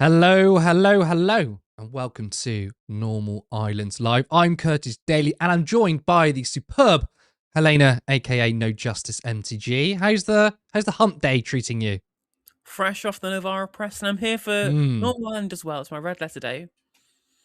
Hello, hello, hello, and welcome to Normal Islands Live. I'm Curtis Daly, and I'm joined by the superb Helena, aka No Justice MTG. How's the hump day treating you? Fresh off the Novara press, and I'm here for Hmm. Northern Ireland as well. It's my red letter day.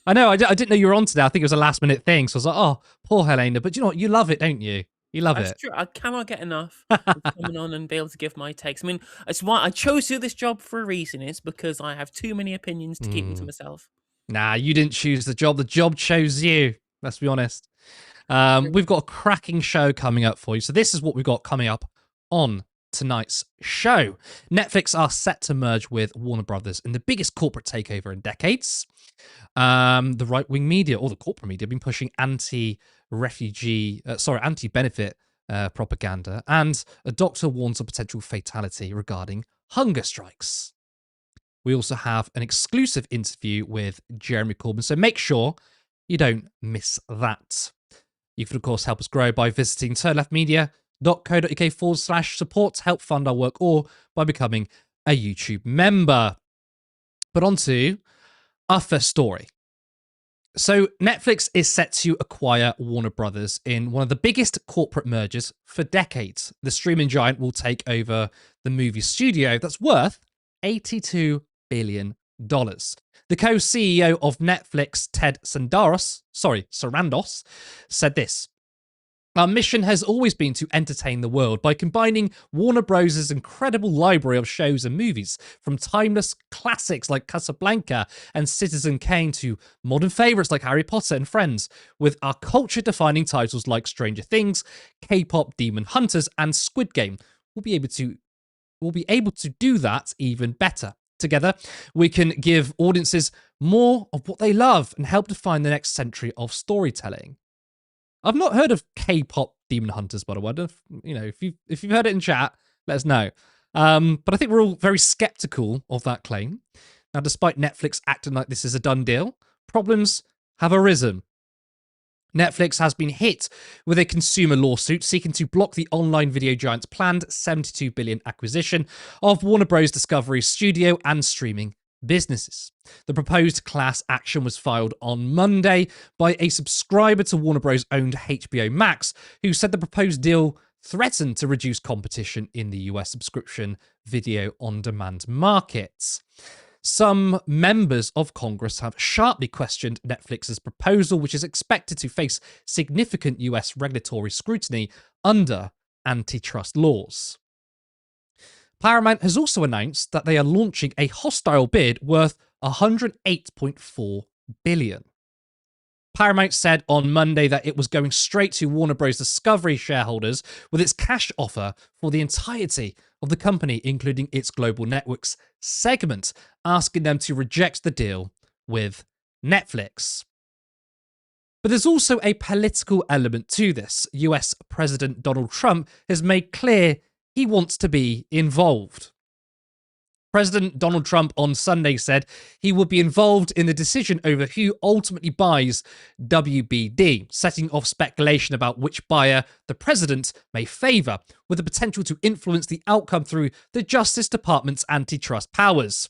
I know, I didn't know you were on today. I think it was a last minute thing, so I was like, oh, poor Helena. But you know what? You love it, don't you? You love That's it. true. I cannot get enough of coming on and be able to give my takes. I mean, it's why I chose to do this job for a reason. It's because I have too many opinions to keep them to Hmm. myself. Nah, you didn't choose the job. The job chose you. Let's be honest. True. We've got a cracking show coming up for you. So this is what we've got coming up on tonight's show. Netflix are set to merge with Warner Brothers in the biggest corporate takeover in decades. The right-wing media, or the corporate media, have been pushing anti-benefit propaganda, and a doctor warns of potential fatality regarding hunger strikes. We also have an exclusive interview with Jeremy Corbyn, so make sure you don't miss that. You can, of course, help us grow by visiting turnleftmedia.co.uk/support to help fund our work, or by becoming a YouTube member. But on to our first story. So, Netflix is set to acquire Warner Brothers in one of the biggest corporate mergers for decades. The streaming giant will take over the movie studio that's worth $82 billion. The co-CEO of Netflix, Ted Sarandos, said this: "Our mission has always been to entertain the world by combining Warner Bros.' incredible library of shows and movies, from timeless classics like Casablanca and Citizen Kane to modern favourites like Harry Potter and Friends, with our culture-defining titles like Stranger Things, K-pop Demon Hunters, and Squid Game. We'll be able to do that even better. Together, we can give audiences more of what they love and help define the next century of storytelling." I've not heard of K-pop Demon Hunters, by the way. If you've heard it in chat, let us know. But I think we're all very skeptical of that claim. Now, despite Netflix acting like this is a done deal, problems have arisen. Netflix has been hit with a consumer lawsuit seeking to block the online video giant's planned $72 billion acquisition of Warner Bros. Discovery studio and streaming businesses. The proposed class action was filed on Monday by a subscriber to Warner Bros. Owned HBO Max, who said the proposed deal threatened to reduce competition in the US subscription video on demand markets. Some members of Congress have sharply questioned Netflix's proposal, which is expected to face significant US regulatory scrutiny under antitrust laws. Paramount has also announced that they are launching a hostile bid worth $108.4 billion. Paramount said on Monday that it was going straight to Warner Bros. Discovery shareholders with its cash offer for the entirety of the company, including its global networks segment, asking them to reject the deal with Netflix. But there's also a political element to this. US President Donald Trump has made clear he wants to be involved. President Donald Trump on Sunday said he would be involved in the decision over who ultimately buys WBD, setting off speculation about which buyer the president may favour, with the potential to influence the outcome through the Justice Department's antitrust powers.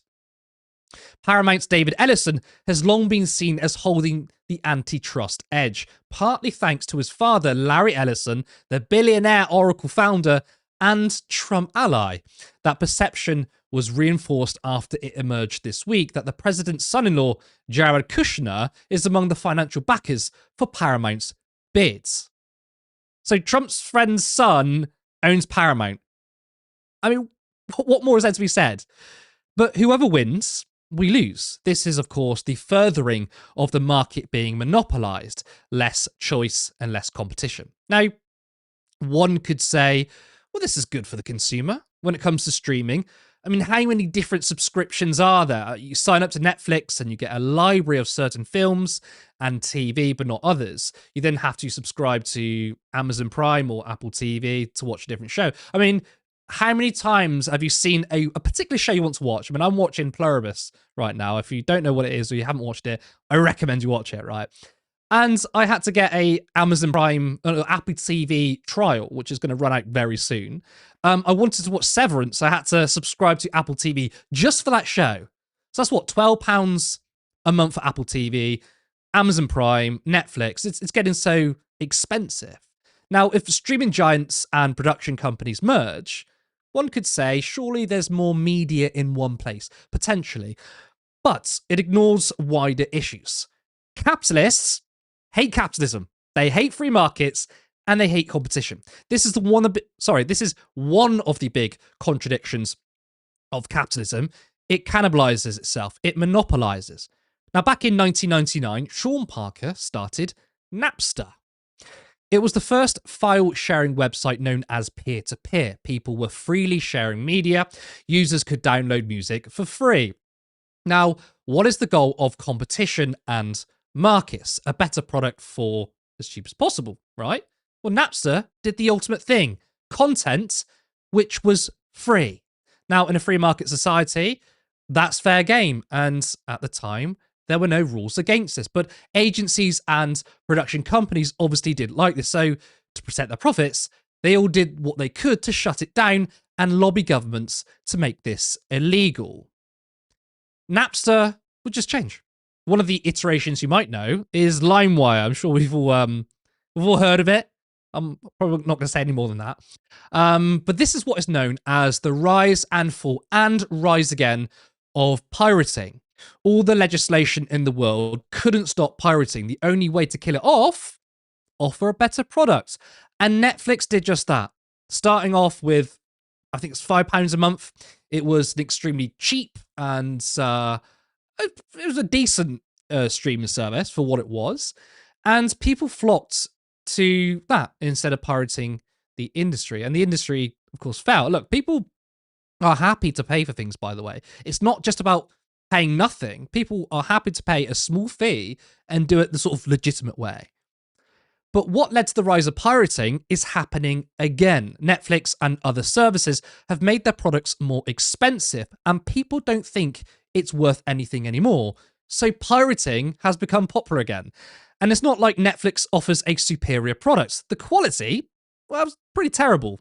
Paramount's David Ellison has long been seen as holding the antitrust edge, partly thanks to his father, Larry Ellison, the billionaire Oracle founder and Trump ally. That perception was reinforced after it emerged this week that the president's son-in-law, Jared Kushner, is among the financial backers for Paramount's bids. So Trump's friend's son owns Paramount. I mean, what more is there to be said? But whoever wins, we lose. This is, of course, the furthering of the market being monopolized, less choice and less competition. Now, one could say, well, this is good for the consumer when it comes to streaming. I mean, how many different subscriptions are there? You sign up to Netflix and you get a library of certain films and TV, but not others. You then have to subscribe to Amazon Prime or Apple TV to watch a different show. I mean, how many times have you seen a particular show you want to watch? I mean, I'm watching Pluribus right now. If you don't know what it is or you haven't watched it, I recommend you watch it, right? And I had to get a Amazon Prime, Apple TV trial, which is going to run out very soon. I wanted to watch Severance. I had to subscribe to Apple TV just for that show. So that's what, £12 a month for Apple TV, Amazon Prime, Netflix. It's getting so expensive. Now, if streaming giants and production companies merge, one could say surely there's more media in one place, potentially. But it ignores wider issues. Capitalists hate capitalism. They hate free markets and they hate competition. This is one of the big contradictions of capitalism. It cannibalizes itself. It monopolizes. Now, back in 1999, Sean Parker started Napster. It was the first file-sharing website known as peer-to-peer. People were freely sharing media. Users could download music for free. Now, what is the goal of competition and markets? A better product for as cheap as possible, right? Well, Napster did the ultimate thing. Content which was free. Now, in a free market society, that's fair game. And at the time, there were no rules against this. But agencies and production companies obviously didn't like this. So to protect their profits, they all did what they could to shut it down and lobby governments to make this illegal. Napster would just change. One of the iterations you might know is LimeWire. I'm sure we've all heard of it. I'm probably not going to say any more than that. But this is what is known as the rise and fall and rise again of pirating. All the legislation in the world couldn't stop pirating. The only way to kill it off, offer a better product. And Netflix did just that. Starting off with, I think it's £5 a month. It was an extremely cheap and it was a decent streaming service for what it was. And people flocked to that instead of pirating the industry. And the industry, of course, fell. Look, people are happy to pay for things, by the way. It's not just about paying nothing. People are happy to pay a small fee and do it the sort of legitimate way. But what led to the rise of pirating is happening again. Netflix and other services have made their products more expensive, and people don't think it's worth anything anymore. So pirating has become popular again. And it's not like Netflix offers a superior product. The quality, well, it's pretty terrible.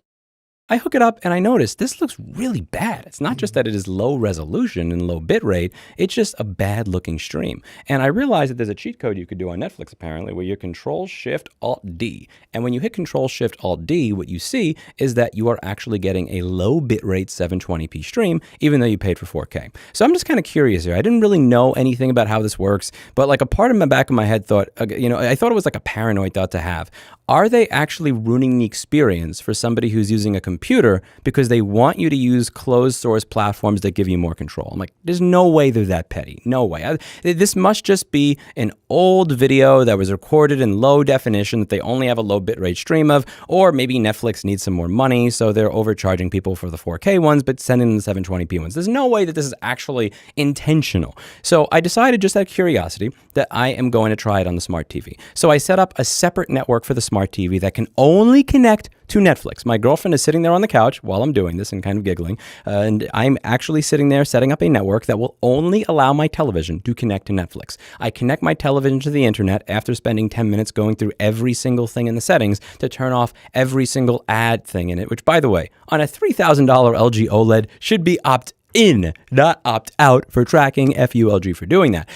I hook it up and I notice this looks really bad. It's not just that it is low resolution and low bit rate, it's just a bad looking stream. And I realize that there's a cheat code you could do on Netflix apparently where you Control-Shift-Alt-D. And when you hit Control-Shift-Alt-D, what you see is that you are actually getting a low bit rate 720p stream, even though you paid for 4K. So I'm just kind of curious here. I didn't really know anything about how this works, but like a part of my back of my head thought, I thought it was like a paranoid thought to have. Are they actually ruining the experience for somebody who's using a computer because they want you to use closed source platforms that give you more control? I'm like, there's no way they're that petty. No way. This must just be an old video that was recorded in low definition that they only have a low bitrate stream of, or maybe Netflix needs some more money, so they're overcharging people for the 4K ones, but sending them the 720p ones. There's no way that this is actually intentional. So I decided just out of curiosity that I am going to try it on the smart TV. So I set up a separate network for the smart TV that can only connect to Netflix. My girlfriend is sitting there on the couch while I'm doing this and kind of giggling, and I'm actually sitting there setting up a network that will only allow my television to connect to Netflix. I connect my television to the internet after spending 10 minutes going through every single thing in the settings to turn off every single ad thing in it, which, by the way, on a $3,000 LG OLED should be opt-in, not opt-out for tracking. FULG for doing that.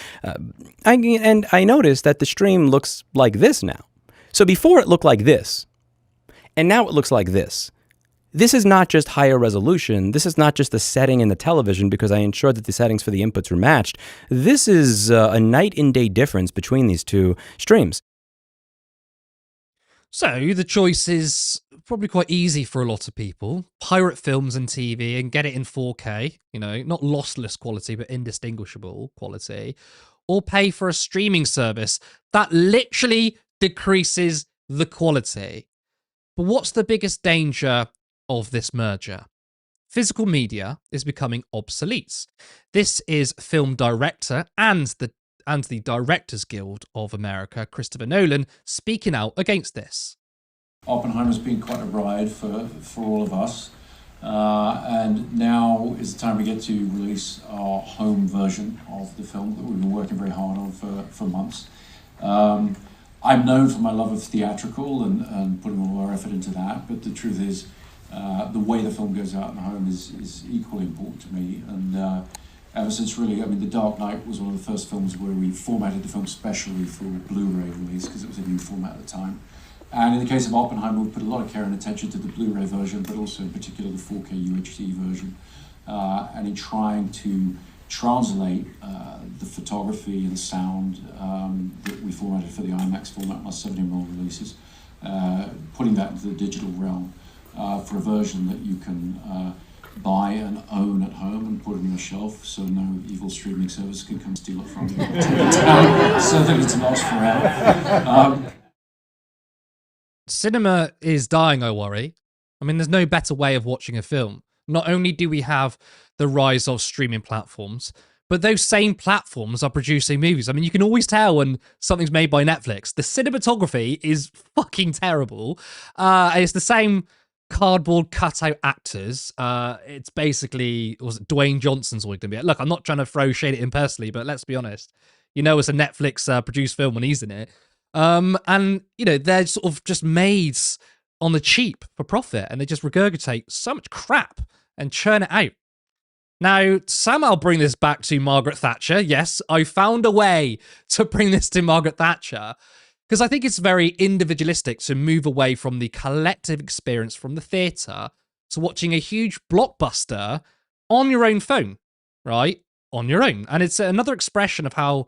I noticed that the stream looks like this now. So before it looked like this, and now it looks like this. This is not just higher resolution. This is not just the setting in the television because I ensured that the settings for the inputs were matched. This is a night and day difference between these two streams. So the choice is probably quite easy for a lot of people. Pirate films and TV and get it in 4K, not lossless quality, but indistinguishable quality, or pay for a streaming service that literally decreases the quality. But what's the biggest danger of this merger? Physical media is becoming obsolete. This is film director and the Directors Guild of America, Christopher Nolan, speaking out against this. Oppenheimer's been quite a ride for all of us. And now is the time we get to release our home version of the film that we've been working very hard on for months. I'm known for my love of theatrical and putting all our effort into that, but the truth is the way the film goes out in the home is equally important to me. And ever since really, I mean, The Dark Knight was one of the first films where we formatted the film specially for Blu-ray release because it was a new format at the time. And in the case of Oppenheimer, we put a lot of care and attention to the Blu-ray version, but also in particular the 4K UHD version. And in trying to translate the photography and sound that we formatted for the IMAX format on our 70mm releases, putting that into the digital realm for a version that you can buy and own at home and put on your shelf so no evil streaming service can come steal it from you so that it's lost forever. Cinema is dying, I worry. I mean, there's no better way of watching a film. Not only do we have the rise of streaming platforms, but those same platforms are producing movies. I mean, you can always tell when something's made by Netflix. The cinematography is fucking terrible. It's the same cardboard cutout actors. It's basically, was it Dwayne Johnson's always going to be. Look, I'm not trying to throw shade at him personally, but let's be honest. You know, it's a Netflix produced film when he's in it. And, you know, they're sort of just made on the cheap for profit, and they just regurgitate so much crap and churn it out. Now, somehow I'll bring this back to Margaret Thatcher. Yes, I found a way to bring this to Margaret Thatcher, because I think it's very individualistic to move away from the collective experience from the theatre to watching a huge blockbuster on your own phone, right? On your own. And it's another expression of how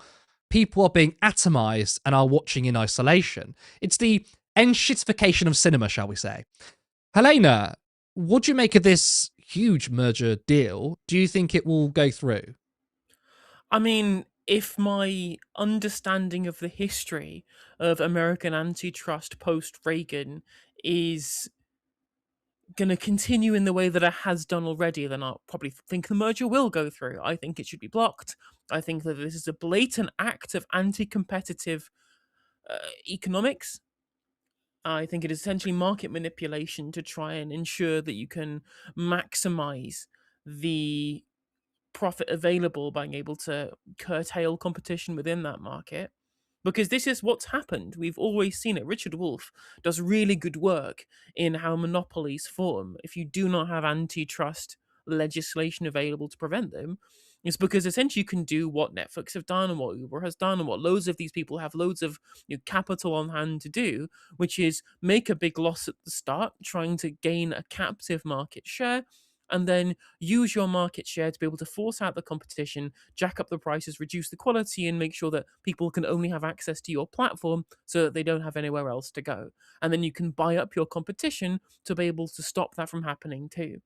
people are being atomized and are watching in isolation. It's the enshittification of cinema, shall we say. Helena, what do you make of this huge merger deal? Do you think it will go through? I mean, if my understanding of the history of American antitrust post-Reagan is going to continue in the way that it has done already, then I'll probably think the merger will go through. I think it should be blocked. I think that this is a blatant act of anti-competitive economics. I think it is essentially market manipulation to try and ensure that you can maximize the profit available by being able to curtail competition within that market. Because this is what's happened. We've always seen it. Richard Wolff does really good work in how monopolies form. If you do not have antitrust legislation available to prevent them, it's because essentially you can do what Netflix have done and what Uber has done and what loads of these people have loads of capital on hand to do, which is make a big loss at the start, trying to gain a captive market share, and then use your market share to be able to force out the competition, jack up the prices, reduce the quality, and make sure that people can only have access to your platform so that they don't have anywhere else to go. And then you can buy up your competition to be able to stop that from happening too.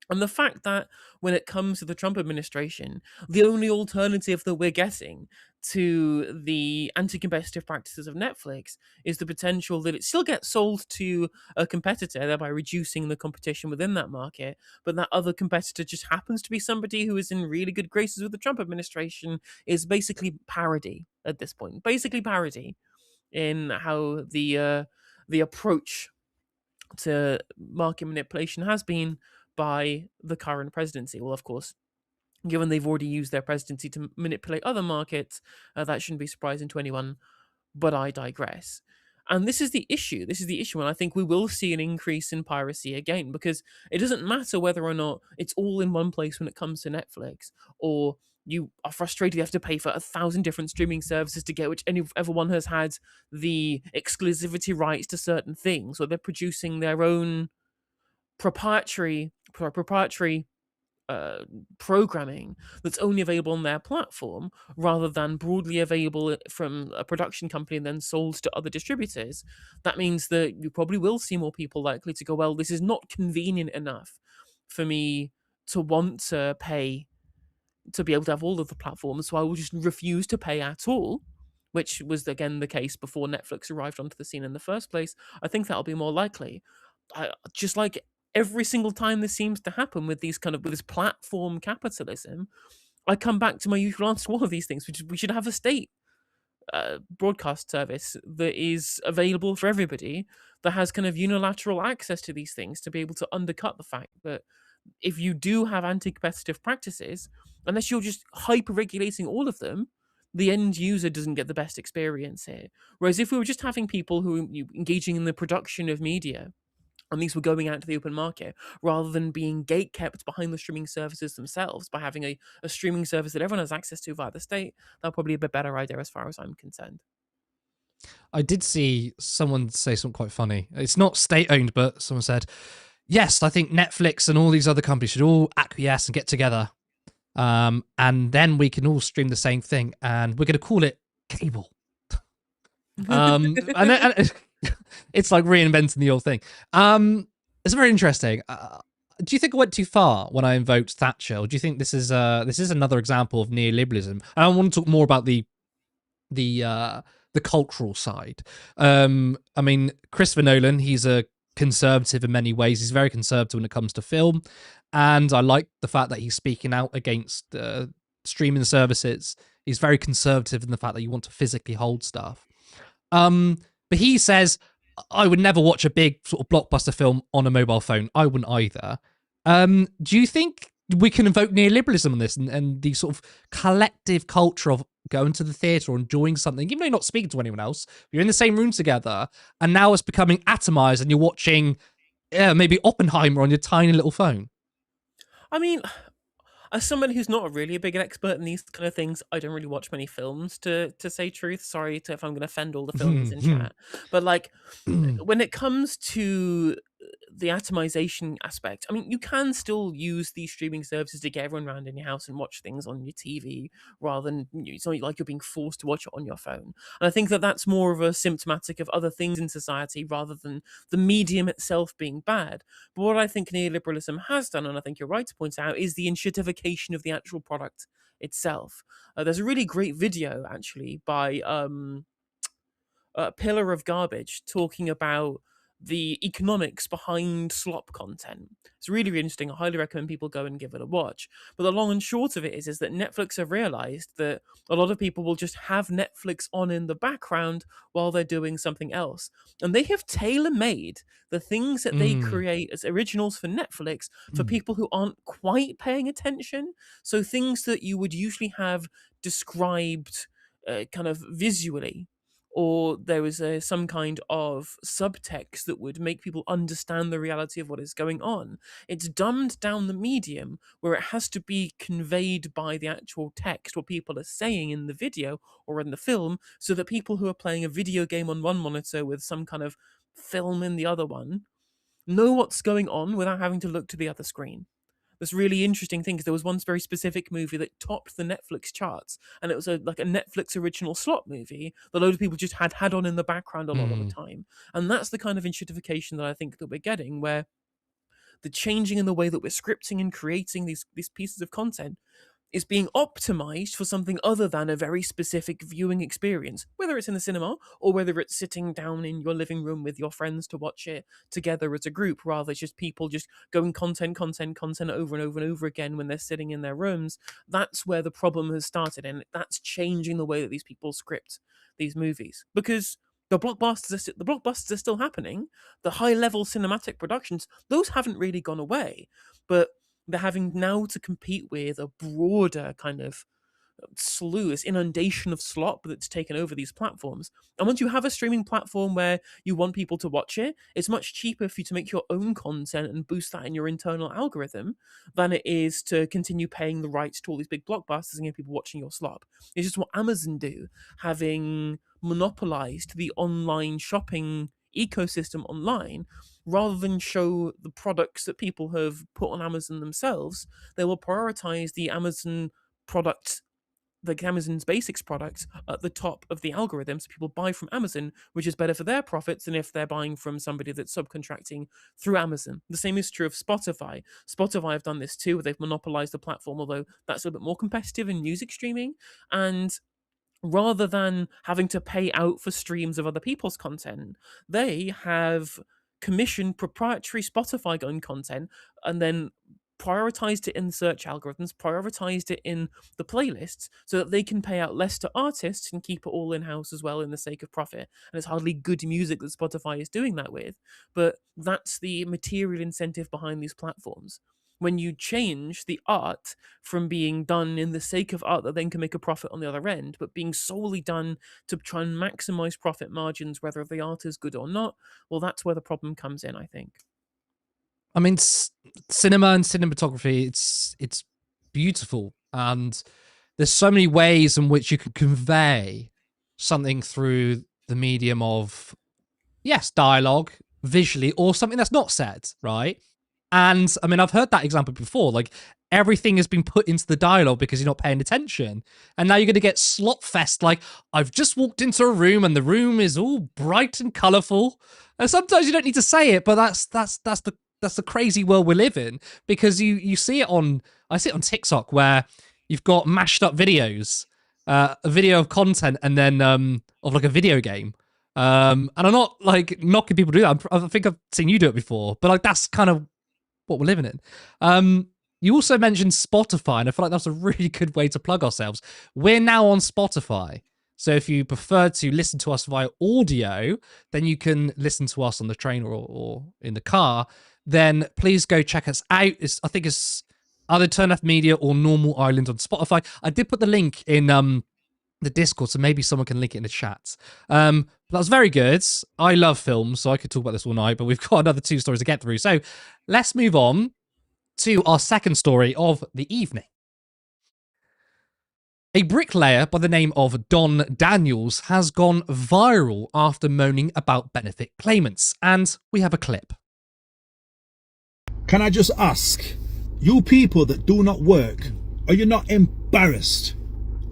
And the fact that when it comes to the Trump administration, the only alternative that we're getting to the anti-competitive practices of Netflix is the potential that it still gets sold to a competitor, thereby reducing the competition within that market, but that other competitor just happens to be somebody who is in really good graces with the Trump administration, is basically parody at this point. Basically parody in how the approach to market manipulation has been by the current presidency. Well, of course, given they've already used their presidency to manipulate other markets, that shouldn't be surprising to anyone, but I digress. And this is the issue. This is the issue, and I think we will see an increase in piracy again, because it doesn't matter whether or not it's all in one place when it comes to Netflix, or you are frustrated you have to pay for 1,000 different streaming services to get whichever one has had the exclusivity rights to certain things, or they're producing their own proprietary programming that's only available on their platform rather than broadly available from a production company and then sold to other distributors. That means that you probably will see more people likely to go, well, this is not convenient enough for me to want to pay to be able to have all of the platforms, so I will just refuse to pay at all, which was again the case before Netflix arrived onto the scene in the first place. I think that'll be more likely. Just like every single time this seems to happen with these with this platform capitalism, I come back to my usual answer to all of these things, which is we should have a state broadcast service that is available for everybody, that has kind of unilateral access to these things to be able to undercut the fact that if you do have anti-competitive practices, unless you're just hyper-regulating all of them, the end user doesn't get the best experience here. Whereas if we were just having people who engaging in the production of media and these were going out to the open market rather than being gate-kept behind the streaming services themselves by having a streaming service that everyone has access to via the state. That'll probably be a better idea as far as I'm concerned. I did see someone say something quite funny. It's not state-owned, but someone said, yes, I think Netflix and all these other companies should all acquiesce and get together. And then we can all stream the same thing, and we're going to call it cable. And it's like reinventing the old thing. It's very interesting. Do you think I went too far when I invoked Thatcher, or do you think this is another example of neoliberalism? And I want to talk more about the cultural side. I mean, Christopher Nolan, he's a conservative in many ways. He's very conservative when it comes to film, and I like the fact that he's speaking out against streaming services. He's very conservative in the fact that you want to physically hold stuff. But he says, I would never watch a big sort of blockbuster film on a mobile phone. I wouldn't either. Do you think we can invoke neoliberalism on this and the sort of collective culture of going to the theatre or enjoying something, even though you're not speaking to anyone else, you're in the same room together, and now it's becoming atomized and you're watching maybe Oppenheimer on your tiny little phone? I mean, as someone who's not really a big expert in these kind of things, I don't really watch many films to say truth. Sorry if I'm going to offend all the films in chat. But like, when it comes to the atomization aspect, I mean, you can still use these streaming services to get everyone around in your house and watch things on your TV rather than, it's not like you're being forced to watch it on your phone. And I think that that's more of a symptomatic of other things in society rather than the medium itself being bad. But what I think neoliberalism has done, and I think you're right to point out, is the enshittification of the actual product itself. There's a really great video, actually, by Pillar of Garbage talking about the economics behind slop content. It's really, really interesting. I highly recommend people go and give it a watch. But the long and short of it is that Netflix have realized that a lot of people will just have Netflix on in the background while they're doing something else. And they have tailor-made the things that they create as originals for Netflix for people who aren't quite paying attention. So things that you would usually have described kind of visually, or there was some kind of subtext that would make people understand the reality of what is going on. It's dumbed down the medium where it has to be conveyed by the actual text, what people are saying in the video or in the film, so that people who are playing a video game on one monitor with some kind of film in the other one know what's going on without having to look to the other screen. This really interesting thing, because there was one very specific movie that topped the Netflix charts, and it was like a Netflix original slot movie that a load of people just had on in the background a lot of the time. And that's the kind of enshittification that I think that we're getting, where the changing in the way that we're scripting and creating these pieces of content is being optimized for something other than a very specific viewing experience, whether it's in the cinema or whether it's sitting down in your living room with your friends to watch it together as a group. Rather, it's just people just going content over and over and over again when they're sitting in their rooms. That's where the problem has started, and that's changing the way that these people script these movies, because the blockbusters are still happening. The high-level cinematic productions, those haven't really gone away, but they're having now to compete with a broader kind of slew, this inundation of slop that's taken over these platforms. And once you have a streaming platform where you want people to watch it, it's much cheaper for you to make your own content and boost that in your internal algorithm than it is to continue paying the rights to all these big blockbusters and get people watching your slop. It's just what Amazon do, having monopolized the online shopping ecosystem online. Rather than show the products that people have put on Amazon themselves, they will prioritize the Amazon products, like Amazon's basics products, at the top of the algorithm, so people buy from Amazon, which is better for their profits than if they're buying from somebody that's subcontracting through Amazon. The same is true of Spotify. Spotify have done this too, where they've monopolized the platform, although that's a little bit more competitive in music streaming. And rather than having to pay out for streams of other people's content, they have commissioned proprietary Spotify owned content and then prioritized it in the search algorithms, prioritized it in the playlists, so that they can pay out less to artists and keep it all in-house as well in the sake of profit. And it's hardly good music that Spotify is doing that with, but that's the material incentive behind these platforms. When you change the art from being done in the sake of art that then can make a profit on the other end, but being solely done to try and maximize profit margins, whether the art is good or not, well, that's where the problem comes in, I think. I mean, cinema and cinematography, it's beautiful, and there's so many ways in which you can convey something through the medium of, yes, dialogue, visually, or something that's not said, right? And I mean, I've heard that example before. Like, everything has been put into the dialogue because you're not paying attention. And now you're going to get slot fest. Like, I've just walked into a room and the room is all bright and colourful. And sometimes you don't need to say it, but that's the crazy world we live in, because you see it on, I see it on TikTok, where you've got mashed up videos, a video of content, and then of like a video game. And I'm not like knocking people to do that. I think I've seen you do it before, but like that's kind of what we're living in. You also mentioned Spotify, and I feel like that's a really good way to plug ourselves. We're now on Spotify. So if you prefer to listen to us via audio, then you can listen to us on the train or in the car. Then please go check us out. I think it's either Turn Left Media or Normal Island on Spotify. I did put the link in the Discord, so maybe someone can link it in the chat. But that was very good. I love films, so I could talk about this all night, but we've got another 2 stories to get through. So let's move on to our second story of the evening. A bricklayer by the name of Don Daniels has gone viral after moaning about benefit claimants, and we have a clip. Can I just ask, you people that do not work, are you not embarrassed?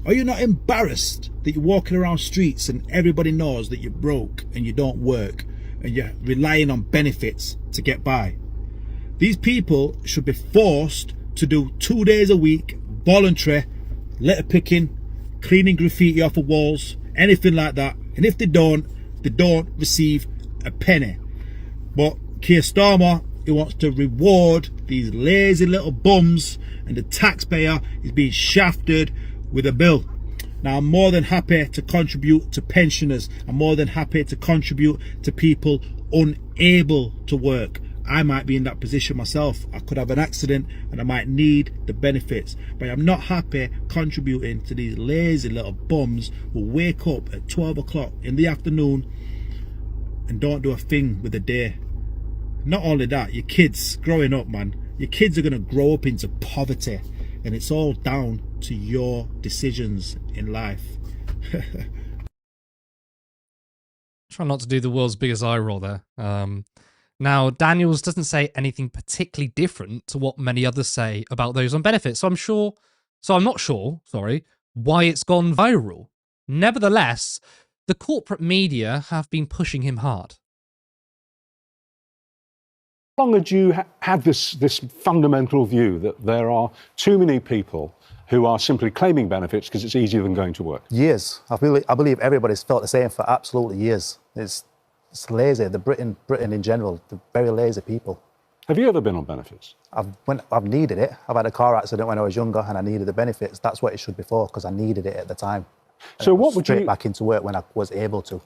Are you not embarrassed that you're walking around streets and everybody knows that you're broke and you don't work and you're relying on benefits to get by? These people should be forced to do 2 days a week, voluntary, litter picking, cleaning graffiti off of walls, anything like that. And if they don't receive a penny. But Keir Starmer, he wants to reward these lazy little bums, and the taxpayer is being shafted with a bill. Now, I'm more than happy to contribute to pensioners. I'm more than happy to contribute to people unable to work. I might be in that position myself. I could have an accident and I might need the benefits. But I'm not happy contributing to these lazy little bums who wake up at 12 o'clock in the afternoon and don't do a thing with the day. Not only that, your kids growing up, man, your kids are going to grow up into poverty, and it's all down to your decisions in life. Try not to do the world's biggest eye roll there. Now, Daniels doesn't say anything particularly different to what many others say about those on benefits. So I'm not sure, why it's gone viral. Nevertheless, the corporate media have been pushing him hard. How long had you had this fundamental view that there are too many people who are simply claiming benefits because it's easier than going to work? Years. I believe everybody's felt the same for absolutely years. It's lazy. Britain in general, they're very lazy people. Have you ever been on benefits? I've needed it. I've had a car accident when I was younger and I needed the benefits. That's what it should be for, because I needed it at the time. So what would you... Straight back into work when I was able to.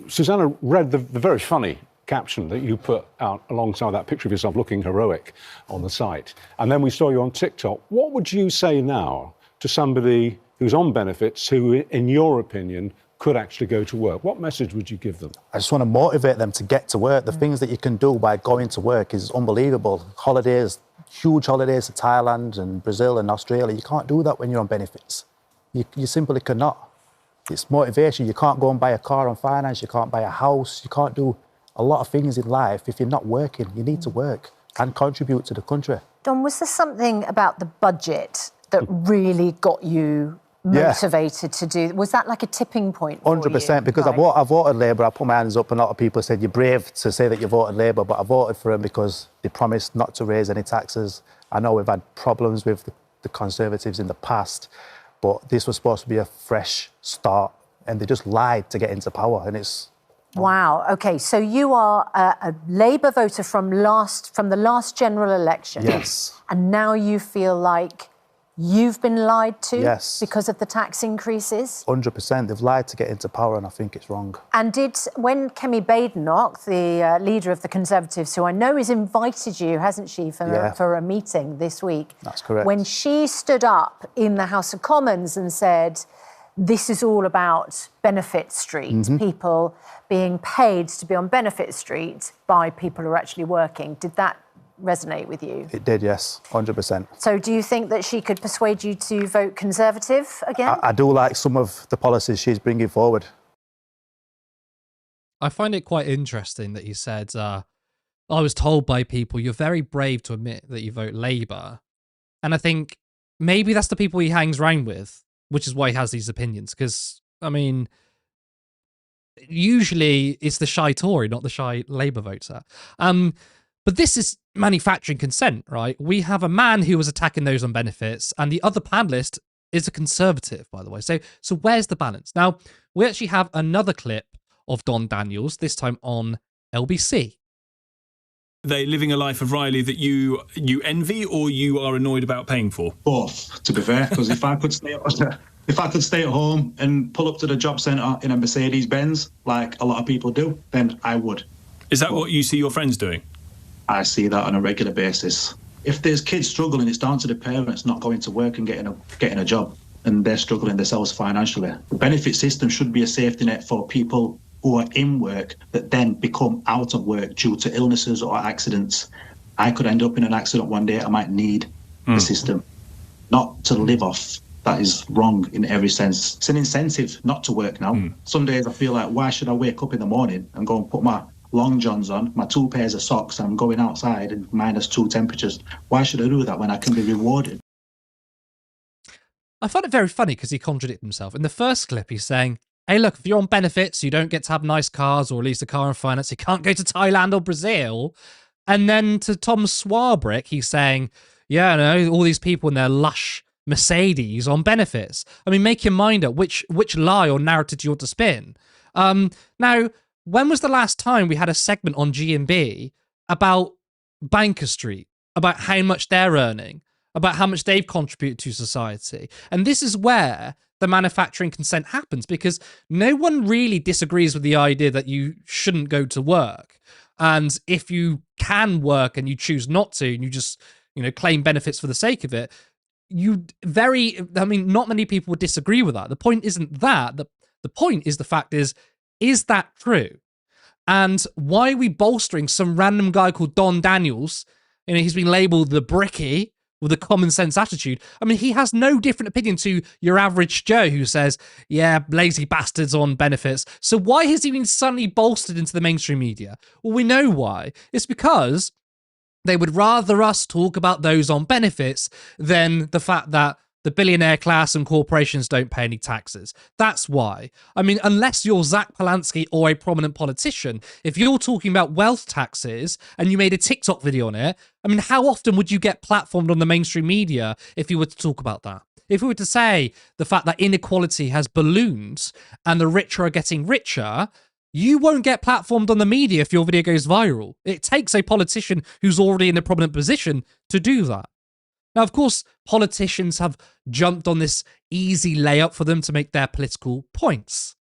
Susanna read the very funny caption that you put out alongside that picture of yourself looking heroic on the site. And then we saw you on TikTok. What would you say now to somebody who's on benefits who, in your opinion, could actually go to work? What message would you give them? I just want to motivate them to get to work. The things that you can do by going to work is unbelievable. Holidays, huge holidays to Thailand and Brazil and Australia. You can't do that when you're on benefits. You simply cannot. It's motivation. You can't go and buy a car on finance. You can't buy a house. You can't do a lot of things in life if you're not working. You need to work and contribute to the country. Don, was there something about the budget that really got you motivated to do? Was that like a tipping point for 100%, you? because Right. I voted Labour. I put my hands up, and a lot of people said you're brave to say that you voted Labour, but I voted for them because they promised not to raise any taxes. I know we've had problems with the Conservatives in the past, but this was supposed to be a fresh start, and they just lied to get into power, and it's... Wow. OK, so you are a Labour voter from the last general election. Yes. And now you feel like you've been lied to? Yes. Because of the tax increases? 100%. They've lied to get into power, and I think it's wrong. And when Kemi Badenoch, the leader of the Conservatives, who I know has invited you, hasn't she, for a meeting this week? That's correct. When she stood up in the House of Commons and said this is all about Benefit Street, people being paid to be on Benefit Street by people who are actually working. Did that resonate with you? It did, yes, 100%. So do you think that she could persuade you to vote Conservative again? I do like some of the policies she's bringing forward. I find it quite interesting that he said, I was told by people, you're very brave to admit that you vote Labour. And I think maybe that's the people he hangs around with, which is why he has these opinions. Because, I mean, usually it's the shy Tory, not the shy Labour voter. But this is manufacturing consent, right? We have a man who was attacking those on benefits, and the other panelist is a Conservative, by the way. So where's the balance? Now, we actually have another clip of Don Daniels, this time on LBC. They living a life of Riley that you envy or you are annoyed about paying for? Both, to be fair, because if I could stay at home and pull up to the job centre in a Mercedes Benz like a lot of people do, then I would. Is that what you see your friends doing? I see that on a regular basis. If there's kids struggling, it's down to the parents not going to work and getting a job, and they're struggling themselves financially. The benefit system should be a safety net for people who are in work that then become out of work due to illnesses or accidents. I could end up in an accident one day. I might need the system, not to live off. That is wrong in every sense. It's an incentive not to work now. Some days I feel like, why should I wake up in the morning and go and put my long johns on, my 2 pairs of socks, and I'm going outside in -2 temperatures? Why should I do that when I can be rewarded? I found it very funny because he contradicted himself. In the first clip, he's saying, hey, look, if you're on benefits, you don't get to have nice cars or at least a car on finance. You can't go to Thailand or Brazil. And then to Tom Swarbrick, he's saying, yeah, no, all these people in their lush Mercedes on benefits. I mean, make your mind up. Which lie or narrative do you want to spin? Now, when was the last time we had a segment on G&B about Banker Street, about how much they're earning, about how much they've contributed to society? And this is where the manufacturing consent happens, because no one really disagrees with the idea that you shouldn't go to work. And if you can work and you choose not to, and you just, claim benefits for the sake of it, not many people would disagree with that. The point isn't that. The point is, the fact is that true? And why are we bolstering some random guy called Don Daniels? He's been labelled the Bricky with a common sense attitude. I mean, he has no different opinion to your average Joe who says, yeah, lazy bastards on benefits. So why has he been suddenly bolstered into the mainstream media? Well, we know why. It's because they would rather us talk about those on benefits than the fact that the billionaire class and corporations don't pay any taxes. That's why. I mean, unless you're Zach Polanski or a prominent politician, if you're talking about wealth taxes and you made a TikTok video on it, I mean, how often would you get platformed on the mainstream media if you were to talk about that? If we were to say the fact that inequality has ballooned and the richer are getting richer, you won't get platformed on the media if your video goes viral. It takes a politician who's already in a prominent position to do that. Now, of course, politicians have jumped on this easy layup for them to make their political points.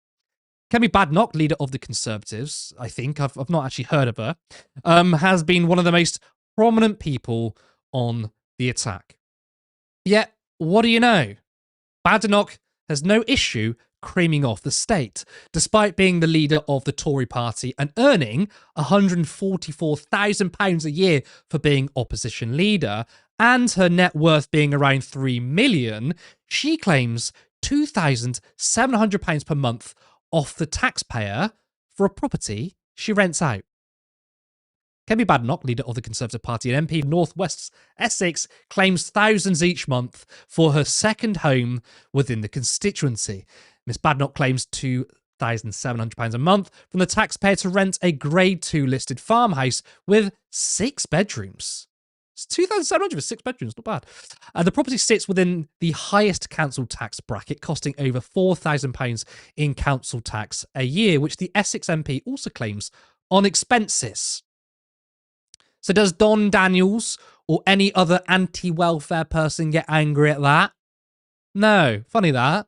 Kemi Badenoch, leader of the Conservatives, I think, I've not actually heard of her, has been one of the most prominent people on the attack. Yet, what do you know? Badenoch has no issue creaming off the state, despite being the leader of the Tory party and earning £144,000 a year for being opposition leader, and her net worth being around £3 million, she claims £2,700 per month off the taxpayer for a property she rents out. Kemi Badenoch, leader of the Conservative Party and MP North West Essex, claims thousands each month for her second home within the constituency. Ms Badenoch claims £2,700 a month from the taxpayer to rent a Grade 2 listed farmhouse with 6 bedrooms. It's £2,700 for 6 bedrooms, not bad. The property sits within the highest council tax bracket, costing over £4,000 in council tax a year, which the Essex MP also claims on expenses. So does Don Daniels or any other anti-welfare person get angry at that? No, funny that.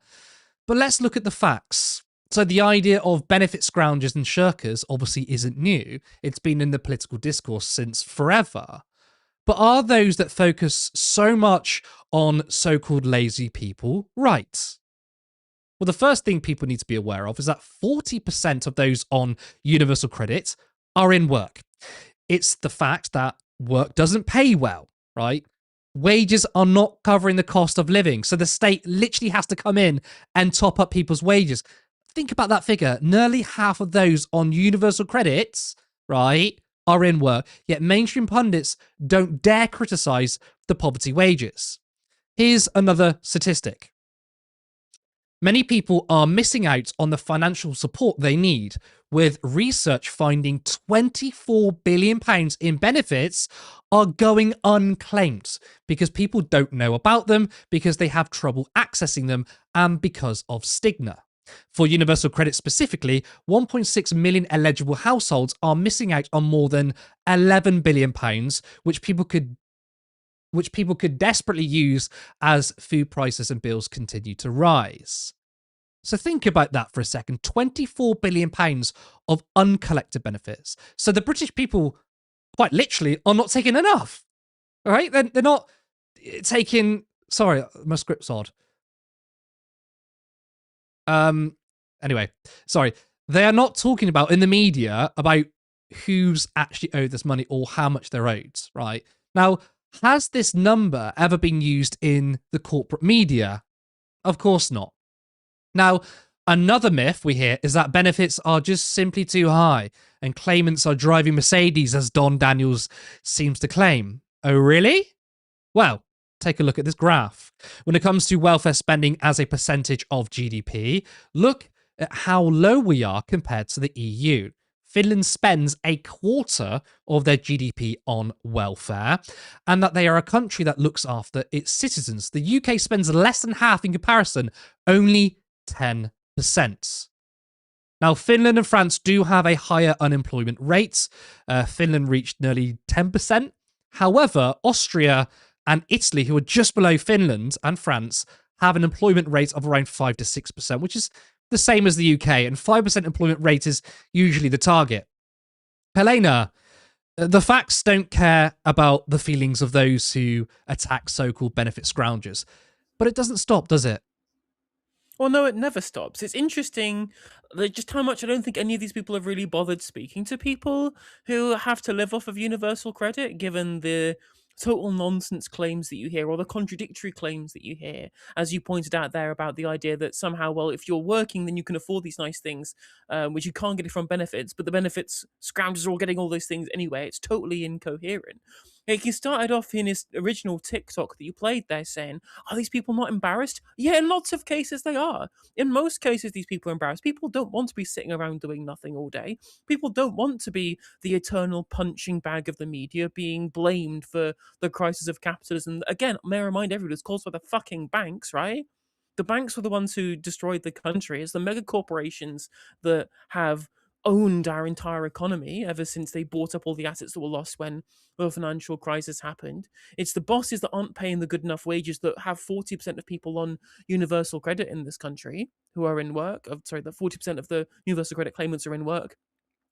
But let's look at the facts. So the idea of benefit scroungers and shirkers obviously isn't new. It's been in the political discourse since forever. But are those that focus so much on so-called lazy people right? Well, the first thing people need to be aware of is that 40% of those on universal credit are in work. It's the fact that work doesn't pay well, right? Wages are not covering the cost of living. So the state literally has to come in and top up people's wages. Think about that figure. Nearly half of those on universal credits, right, are in work. Yet mainstream pundits don't dare criticize the poverty wages. Here's another statistic. Many people are missing out on the financial support they need, with research finding £24 billion in benefits are going unclaimed because people don't know about them, because they have trouble accessing them, and because of stigma. For universal credit specifically, 1.6 million eligible households are missing out on more than £11 billion, which people could desperately use as food prices and bills continue to rise. So think about that for a second. £24 billion of uncollected benefits. So the British people, quite literally, are not taking enough. All right? They're not taking... Sorry, my script's odd. Anyway, sorry. They are not talking about, in the media, about who's actually owed this money or how much they're owed, right? Now, has this number ever been used in the corporate media? Of course not. Now, another myth we hear is that benefits are just simply too high and claimants are driving Mercedes, as Don Daniels seems to claim. Oh, really? Well, take a look at this graph. When it comes to welfare spending as a percentage of GDP, look at how low we are compared to the EU. Finland spends a quarter of their GDP on welfare, and that they are a country that looks after its citizens. The UK spends less than half in comparison, only 10%. Now, Finland and France do have a higher unemployment rate. Finland reached nearly 10%. However, Austria and Italy, who are just below Finland and France, have an employment rate of around 5 to 6%, which is the same as the UK, and 5% employment rate is usually the target. Helena, the facts don't care about the feelings of those who attack so-called benefit scroungers, but it doesn't stop, does it? Well, no, it never stops. It's interesting just how much I don't think any of these people have really bothered speaking to people who have to live off of universal credit, given the total nonsense claims that you hear or the contradictory claims that you hear, as you pointed out there about the idea that somehow, well, if you're working, then you can afford these nice things, which you can't get it from benefits, but the benefits scroungers are all getting all those things anyway. It's totally incoherent. Like, he started off in his original TikTok that you played there saying, are these people not embarrassed? Yeah, in lots of cases they are. In most cases, these people are embarrassed. People don't want to be sitting around doing nothing all day. People don't want to be the eternal punching bag of the media, being blamed for the crisis of capitalism. Again, may I remind everyone, it's caused by the fucking banks, right? The banks were the ones who destroyed the country. It's the mega corporations that have owned our entire economy ever since they bought up all the assets that were lost when the financial crisis happened. It's the bosses that aren't paying the good enough wages that have 40% of people on universal credit in this country who are in work. Sorry, the 40% of the universal credit claimants are in work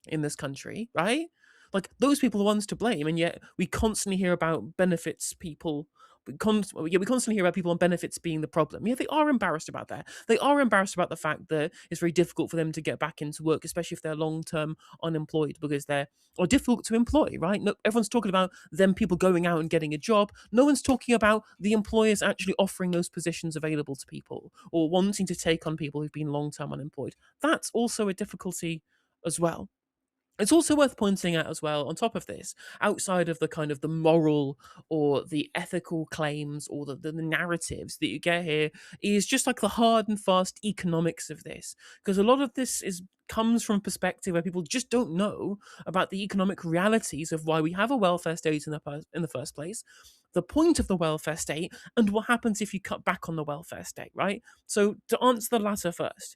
in this country, right? Like, those people are the ones to blame, and yet we constantly hear about benefits people. We constantly hear about people on benefits being the problem. Yeah, they are embarrassed about that. They are embarrassed about the fact that it's very difficult for them to get back into work, especially if they're long-term unemployed, because they're or difficult to employ, right? No, everyone's talking about them people going out and getting a job. No one's talking about the employers actually offering those positions available to people or wanting to take on people who've been long-term unemployed. That's also a difficulty as well. It's also worth pointing out as well, on top of this, outside of the kind of the moral or the ethical claims or the narratives that you get here, is just like the hard and fast economics of this. Because a lot of this comes from a perspective where people just don't know about the economic realities of why we have a welfare state in the first place, the point of the welfare state, and what happens if you cut back on the welfare state, right? So to answer the latter first,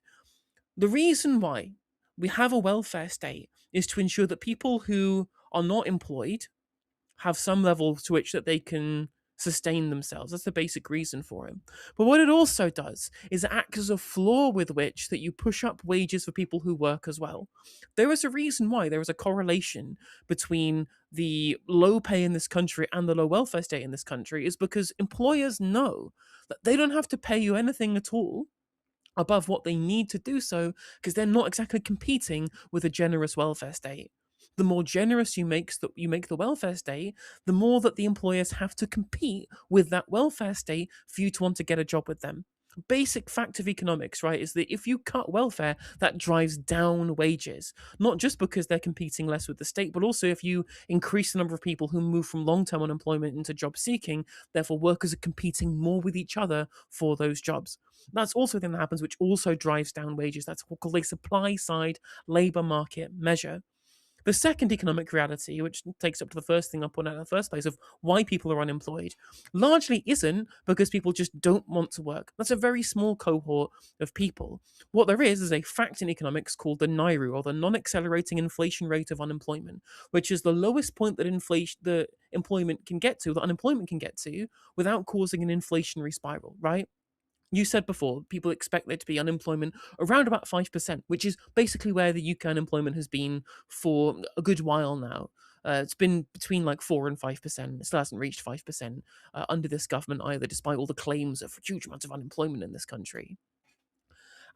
the reason why we have a welfare state is to ensure that people who are not employed have some level to which that they can sustain themselves. That's the basic reason for it. But what it also does is it acts as a floor with which that you push up wages for people who work as well. There is a reason why there is a correlation between the low pay in this country and the low welfare state in this country, is because employers know that they don't have to pay you anything at all above what they need to do so, because they're not exactly competing with a generous welfare state. The more generous you make the welfare state, the more that the employers have to compete with that welfare state for you to want to get a job with them. Basic fact of economics, right, is that if you cut welfare, that drives down wages, not just because they're competing less with the state, but also if you increase the number of people who move from long-term unemployment into job seeking, therefore workers are competing more with each other for those jobs. That's also a thing that happens, which also drives down wages. That's what called a supply side labor market measure. The second economic reality, which takes up to the first thing I put out in the first place of why people are unemployed, largely isn't because people just don't want to work. That's a very small cohort of people. What there is a fact in economics called the NIRU, or the non-accelerating inflation rate of unemployment, which is the lowest point that unemployment can get to without causing an inflationary spiral, right? You said before, people expect there to be unemployment around about 5%, which is basically where the UK unemployment has been for a good while now. It's been between like 4 and 5%. It still hasn't reached 5% under this government either, despite all the claims of huge amounts of unemployment in this country.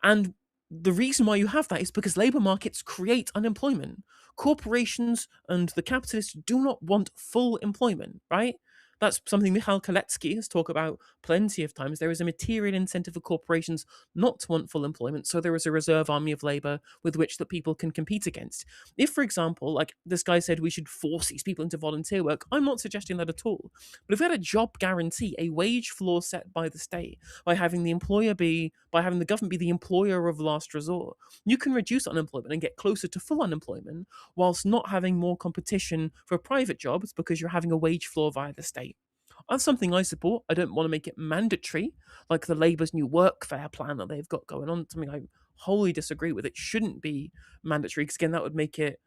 And the reason why you have that is because labor markets create unemployment. Corporations and the capitalists do not want full employment, right? That's something Michal Kalecki has talked about plenty of times. There is a material incentive for corporations not to want full employment, so there is a reserve army of labor with which that people can compete against. If, for example, like this guy said, we should force these people into volunteer work, I'm not suggesting that at all. But if we had a job guarantee, a wage floor set by the state, by having the government be the employer of last resort, you can reduce unemployment and get closer to full unemployment whilst not having more competition for private jobs because you're having a wage floor via the state. That's something I support. I don't want to make it mandatory, like the Labour's new workfare plan that they've got going on. Something I wholly disagree with. It shouldn't be mandatory because, again, that would make it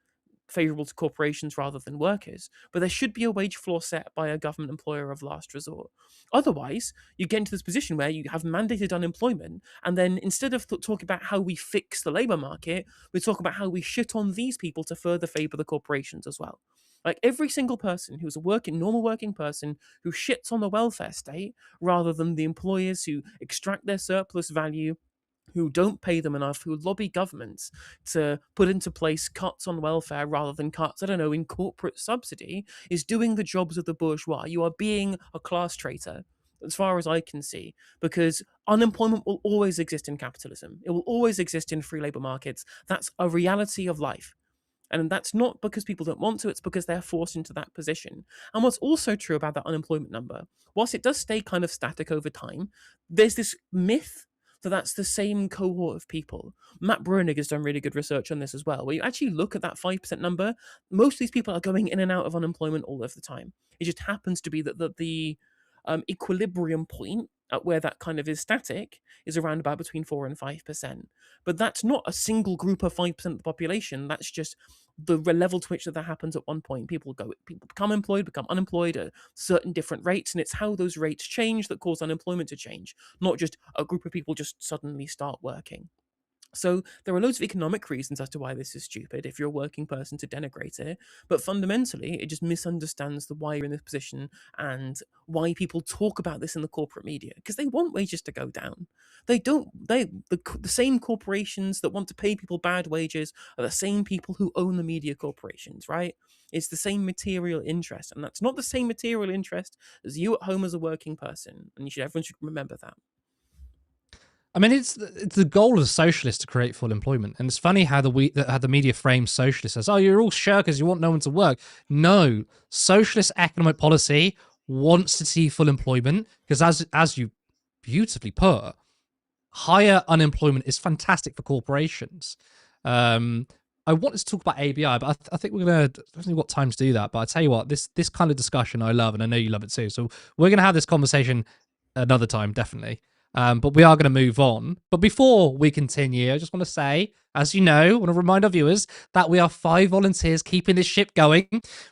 favourable to corporations rather than workers. But there should be a wage floor set by a government employer of last resort. Otherwise, you get into this position where you have mandated unemployment, and then instead of talking about how we fix the labour market, we talk about how we shit on these people to further favour the corporations as well. Like every single person who's a normal working person who shits on the welfare state rather than the employers who extract their surplus value, who don't pay them enough, who lobby governments to put into place cuts on welfare rather than cuts, in corporate subsidy, is doing the jobs of the bourgeois. You are being a class traitor, as far as I can see, because unemployment will always exist in capitalism. It will always exist in free labor markets. That's a reality of life. And that's not because people don't want to, it's because they're forced into that position. And what's also true about that unemployment number, whilst it does stay kind of static over time, there's this myth that that's the same cohort of people. Matt Bruenig has done really good research on this as well, where you actually look at that 5% number, most of these people are going in and out of unemployment all of the time. It just happens to be that the equilibrium point at where that kind of is static is around about between 4 and 5%. But that's not a single group of 5% of the population. That's just the level to which that happens at one point. People become employed, become unemployed at certain different rates, and it's how those rates change that cause unemployment to change, not just a group of people just suddenly start working. So there are loads of economic reasons as to why this is stupid if you're a working person to denigrate it, but fundamentally it just misunderstands why you're in this position and why people talk about this in the corporate media, because they want wages to go down. The same corporations that want to pay people bad wages are the same people who own the media corporations, right? It's the same material interest, and that's not the same material interest as you at home as a working person, and everyone should remember that. I mean, it's the goal of socialists to create full employment, and it's funny how the media frames socialists as, oh, you're all shirkers, you want no one to work. No, socialist economic policy wants to see full employment because, as you beautifully put, higher unemployment is fantastic for corporations. I wanted to talk about ABI, but I think I don't think we've got time to do that. But I tell you what, this kind of discussion I love, and I know you love it too. So we're going to have this conversation another time, definitely. But we are going to move on. But before we continue, I just want to say, as you know, I want to remind our viewers that we are 5 volunteers keeping this ship going.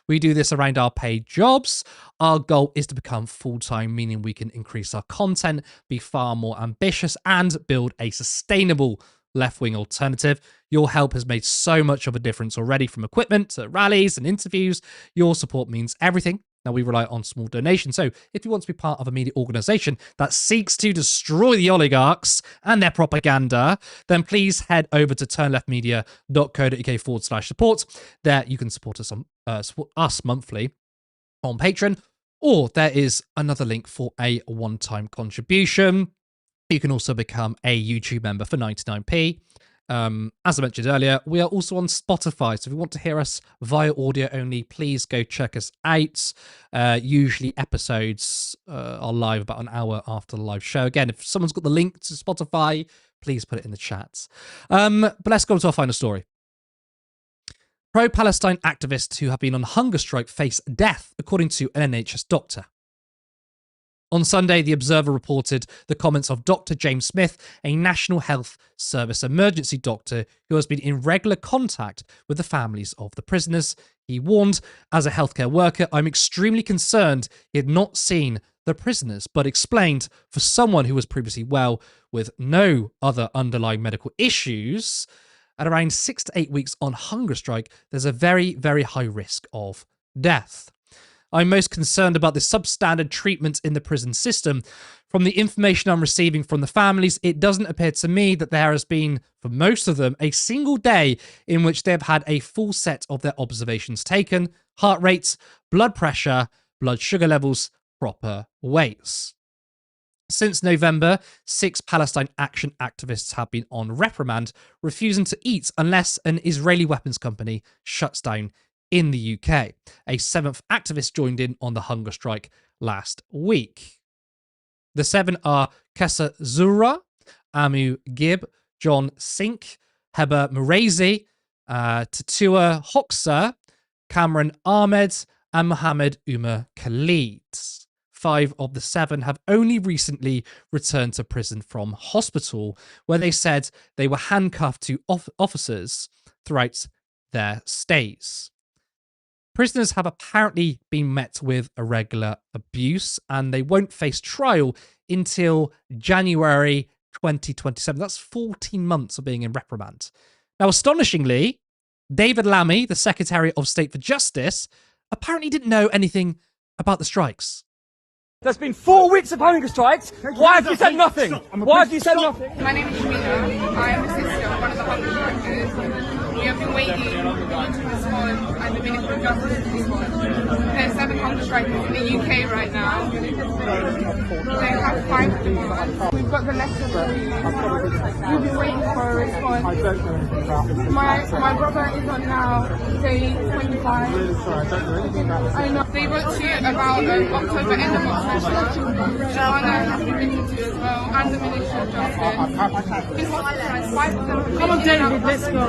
We do this around our paid jobs. Our goal is to become full-time, meaning we can increase our content, be far more ambitious, and build a sustainable left-wing alternative. Your help has made so much of a difference already, from equipment to rallies and interviews. Your support means everything. Now, we rely on small donations, so if you want to be part of a media organisation that seeks to destroy the oligarchs and their propaganda, then please head over to turnleftmedia.co.uk/support. There you can support us monthly on Patreon, or there is another link for a one-time contribution. You can also become a YouTube member for 99p. As I mentioned earlier, we are also on Spotify, so if you want to hear us via audio only, please go check us out. Usually episodes are live about an hour after the live show. Again, if someone's got the link to Spotify, please put it in the chat. But let's go to our final story. Pro-Palestine activists who have been on hunger strike face death, according to an NHS doctor. On Sunday, The Observer reported the comments of Dr. James Smith, a National Health Service emergency doctor who has been in regular contact with the families of the prisoners. He warned, as a healthcare worker, I'm extremely concerned he had not seen the prisoners, but explained, for someone who was previously well with no other underlying medical issues, at around 6 to 8 weeks on hunger strike, there's a very, very high risk of death. I'm most concerned about the substandard treatment in the prison system. From the information I'm receiving from the families, it doesn't appear to me that there has been, for most of them, a single day in which they've had a full set of their observations taken: heart rates, blood pressure, blood sugar levels, proper weights. Since November, 6 Palestine Action activists have been on reprimand, refusing to eat unless an Israeli weapons company shuts down in the UK. A 7th activist joined in on the hunger strike last week. The 7 are Kessa Zura, Amu Gib, John Sink, Heber Murazi, Tatua Hoxha, Cameron Ahmed, and Mohammed Umar Khalid. 5 of the 7 have only recently returned to prison from hospital, where they said they were handcuffed to officers throughout their stays. Prisoners have apparently been met with irregular abuse, and they won't face trial until January 2027. That's 14 months of being in reprimand. Now, astonishingly, David Lammy, the Secretary of State for Justice, apparently didn't know anything about the strikes. There's been 4 weeks of hunger strikes. Why have you said nothing? Why have you said nothing? My name is Helena. I am the sister of one of the hunger strikers. We have been waiting for you to respond and the Minister of Justice to respond. There's 7 hunger strikers in the UK right now. They have 5 demands. We've got the letter for you. We've been waiting for a response. I don't know anything about this. My brother is on now day 25. I'm really sorry, I don't know anything about this. I know. They wrote to you about October, end of October. Joanna has been written to as well, and the Minister of Justice. This hospitalised 5 of them. Come on, David, let's go.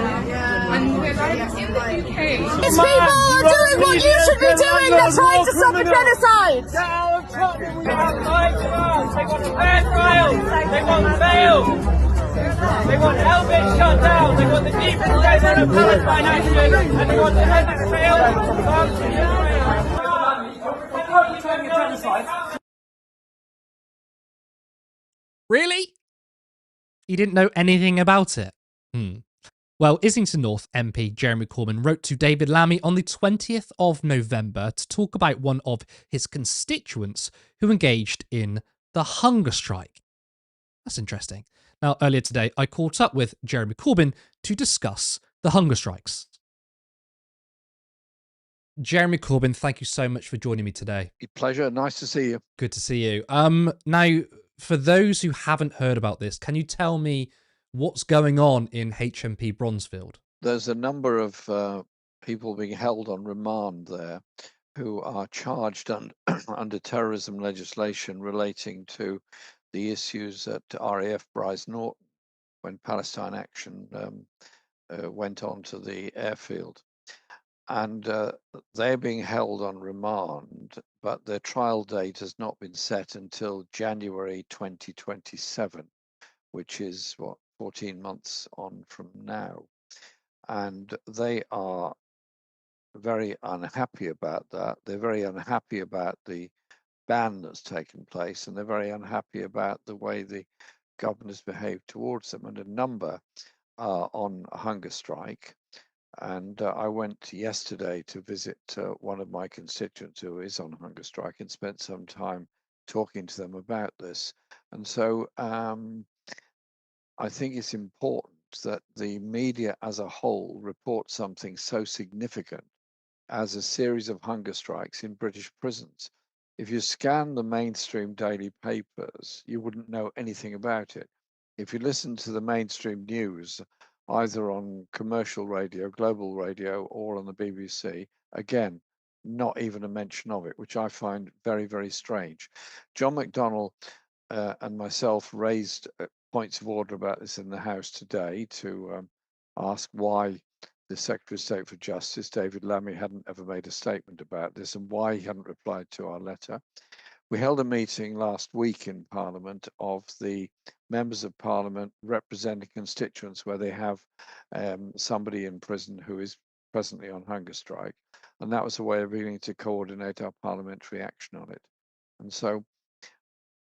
And they're like in the UK. These people are doing what you should be doing. They're trying to stop a genocide. They want fair trials. They want bail. They want Elbit shut down. They want the deportation of Palestine action, and they want to end the failed genocide. Really? He didn't know anything about it? Well, Islington North MP Jeremy Corbyn wrote to David Lammy on the 20th of November to talk about one of his constituents who engaged in the hunger strike. That's interesting. Now, earlier today, I caught up with Jeremy Corbyn to discuss the hunger strikes. Jeremy Corbyn, thank you so much for joining me today. Pleasure. Nice to see you. Good to see you. Now, for those who haven't heard about this, can you tell me what's going on in HMP Bronzefield? There's a number of people being held on remand there who are charged under terrorism legislation relating to the issues at RAF Bryce Norton when Palestine Action went on to the airfield. And they're being held on remand, but their trial date has not been set until January 2027, which is 14 months on from now. And they are very unhappy about that. They're very unhappy about the ban that's taken place, and they're very unhappy about the way the government has behaved towards them. And a number are on a hunger strike. And I went yesterday to visit one of my constituents who is on hunger strike and spent some time talking to them about this. And so I think it's important that the media as a whole report something so significant as a series of hunger strikes in British prisons. If you scan the mainstream daily papers, you wouldn't know anything about it. If you listen to the mainstream news, either on commercial radio, global radio, or on the BBC, again, not even a mention of it, which I find very, very strange. John McDonnell and myself raised points of order about this in the House today to ask why the Secretary of State for Justice, David Lammy, hadn't ever made a statement about this and why he hadn't replied to our letter. We held a meeting last week in Parliament of the members of Parliament representing constituents where they have somebody in prison who is presently on hunger strike. And that was a way of beginning to coordinate our parliamentary action on it. And so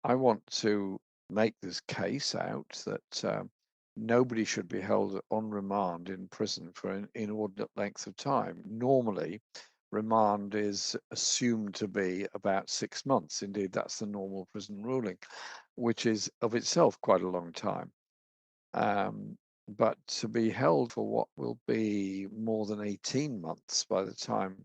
I want to make this case out that nobody should be held on remand in prison for an inordinate length of time. Normally, remand is assumed to be about 6 months. Indeed, that's the normal prison ruling, which is of itself quite a long time. But to be held for what will be more than 18 months by the time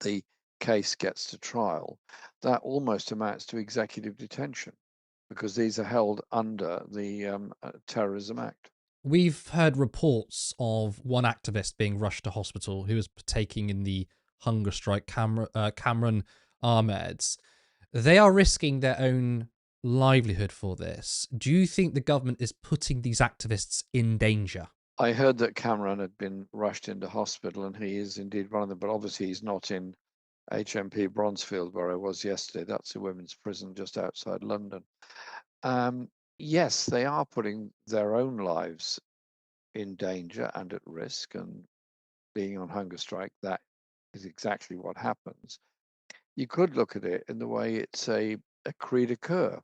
the case gets to trial, that almost amounts to executive detention because these are held under the Terrorism Act. We've heard reports of one activist being rushed to hospital who was partaking in the hunger strike, Cameron Ahmed's. They are risking their own livelihood for this. Do you think the government is putting these activists in danger? I heard that Cameron had been rushed into hospital and he is indeed one of them, but obviously he's not in HMP Bronzefield where I was yesterday. That's a women's prison just outside London. Yes, they are putting their own lives in danger and at risk, and being on hunger strike, that is exactly what happens. You could look at it in the way it's a cri de coeur,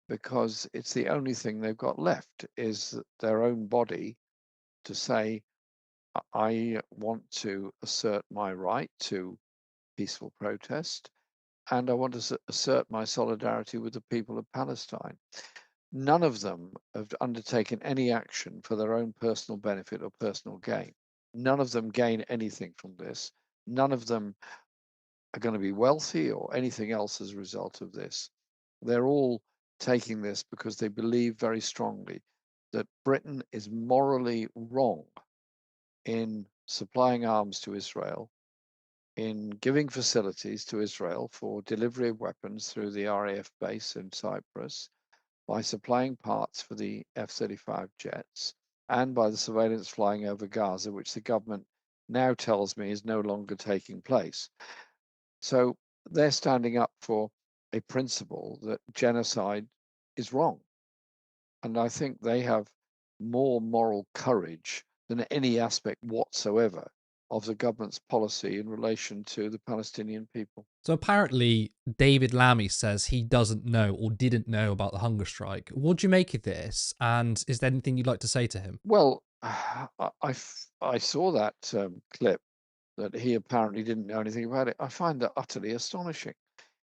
because it's the only thing they've got left is their own body to say, I want to assert my right to peaceful protest, and I want to assert my solidarity with the people of Palestine. None of them have undertaken any action for their own personal benefit or personal gain. None of them gain anything from this. None of them are going to be wealthy or anything else as a result of this. They're all taking this because they believe very strongly that Britain is morally wrong in supplying arms to Israel, in giving facilities to Israel for delivery of weapons through the RAF base in Cyprus, by supplying parts for the F-35 jets, and by the surveillance flying over Gaza, which the government now tells me is no longer taking place. So they're standing up for a principle that genocide is wrong. And I think they have more moral courage than any aspect whatsoever of the government's policy in relation to the Palestinian people. So apparently David Lammy says he doesn't know or didn't know about the hunger strike. What do you make of this? And is there anything you'd like to say to him? Well, I saw that clip that he apparently didn't know anything about it. I find that utterly astonishing.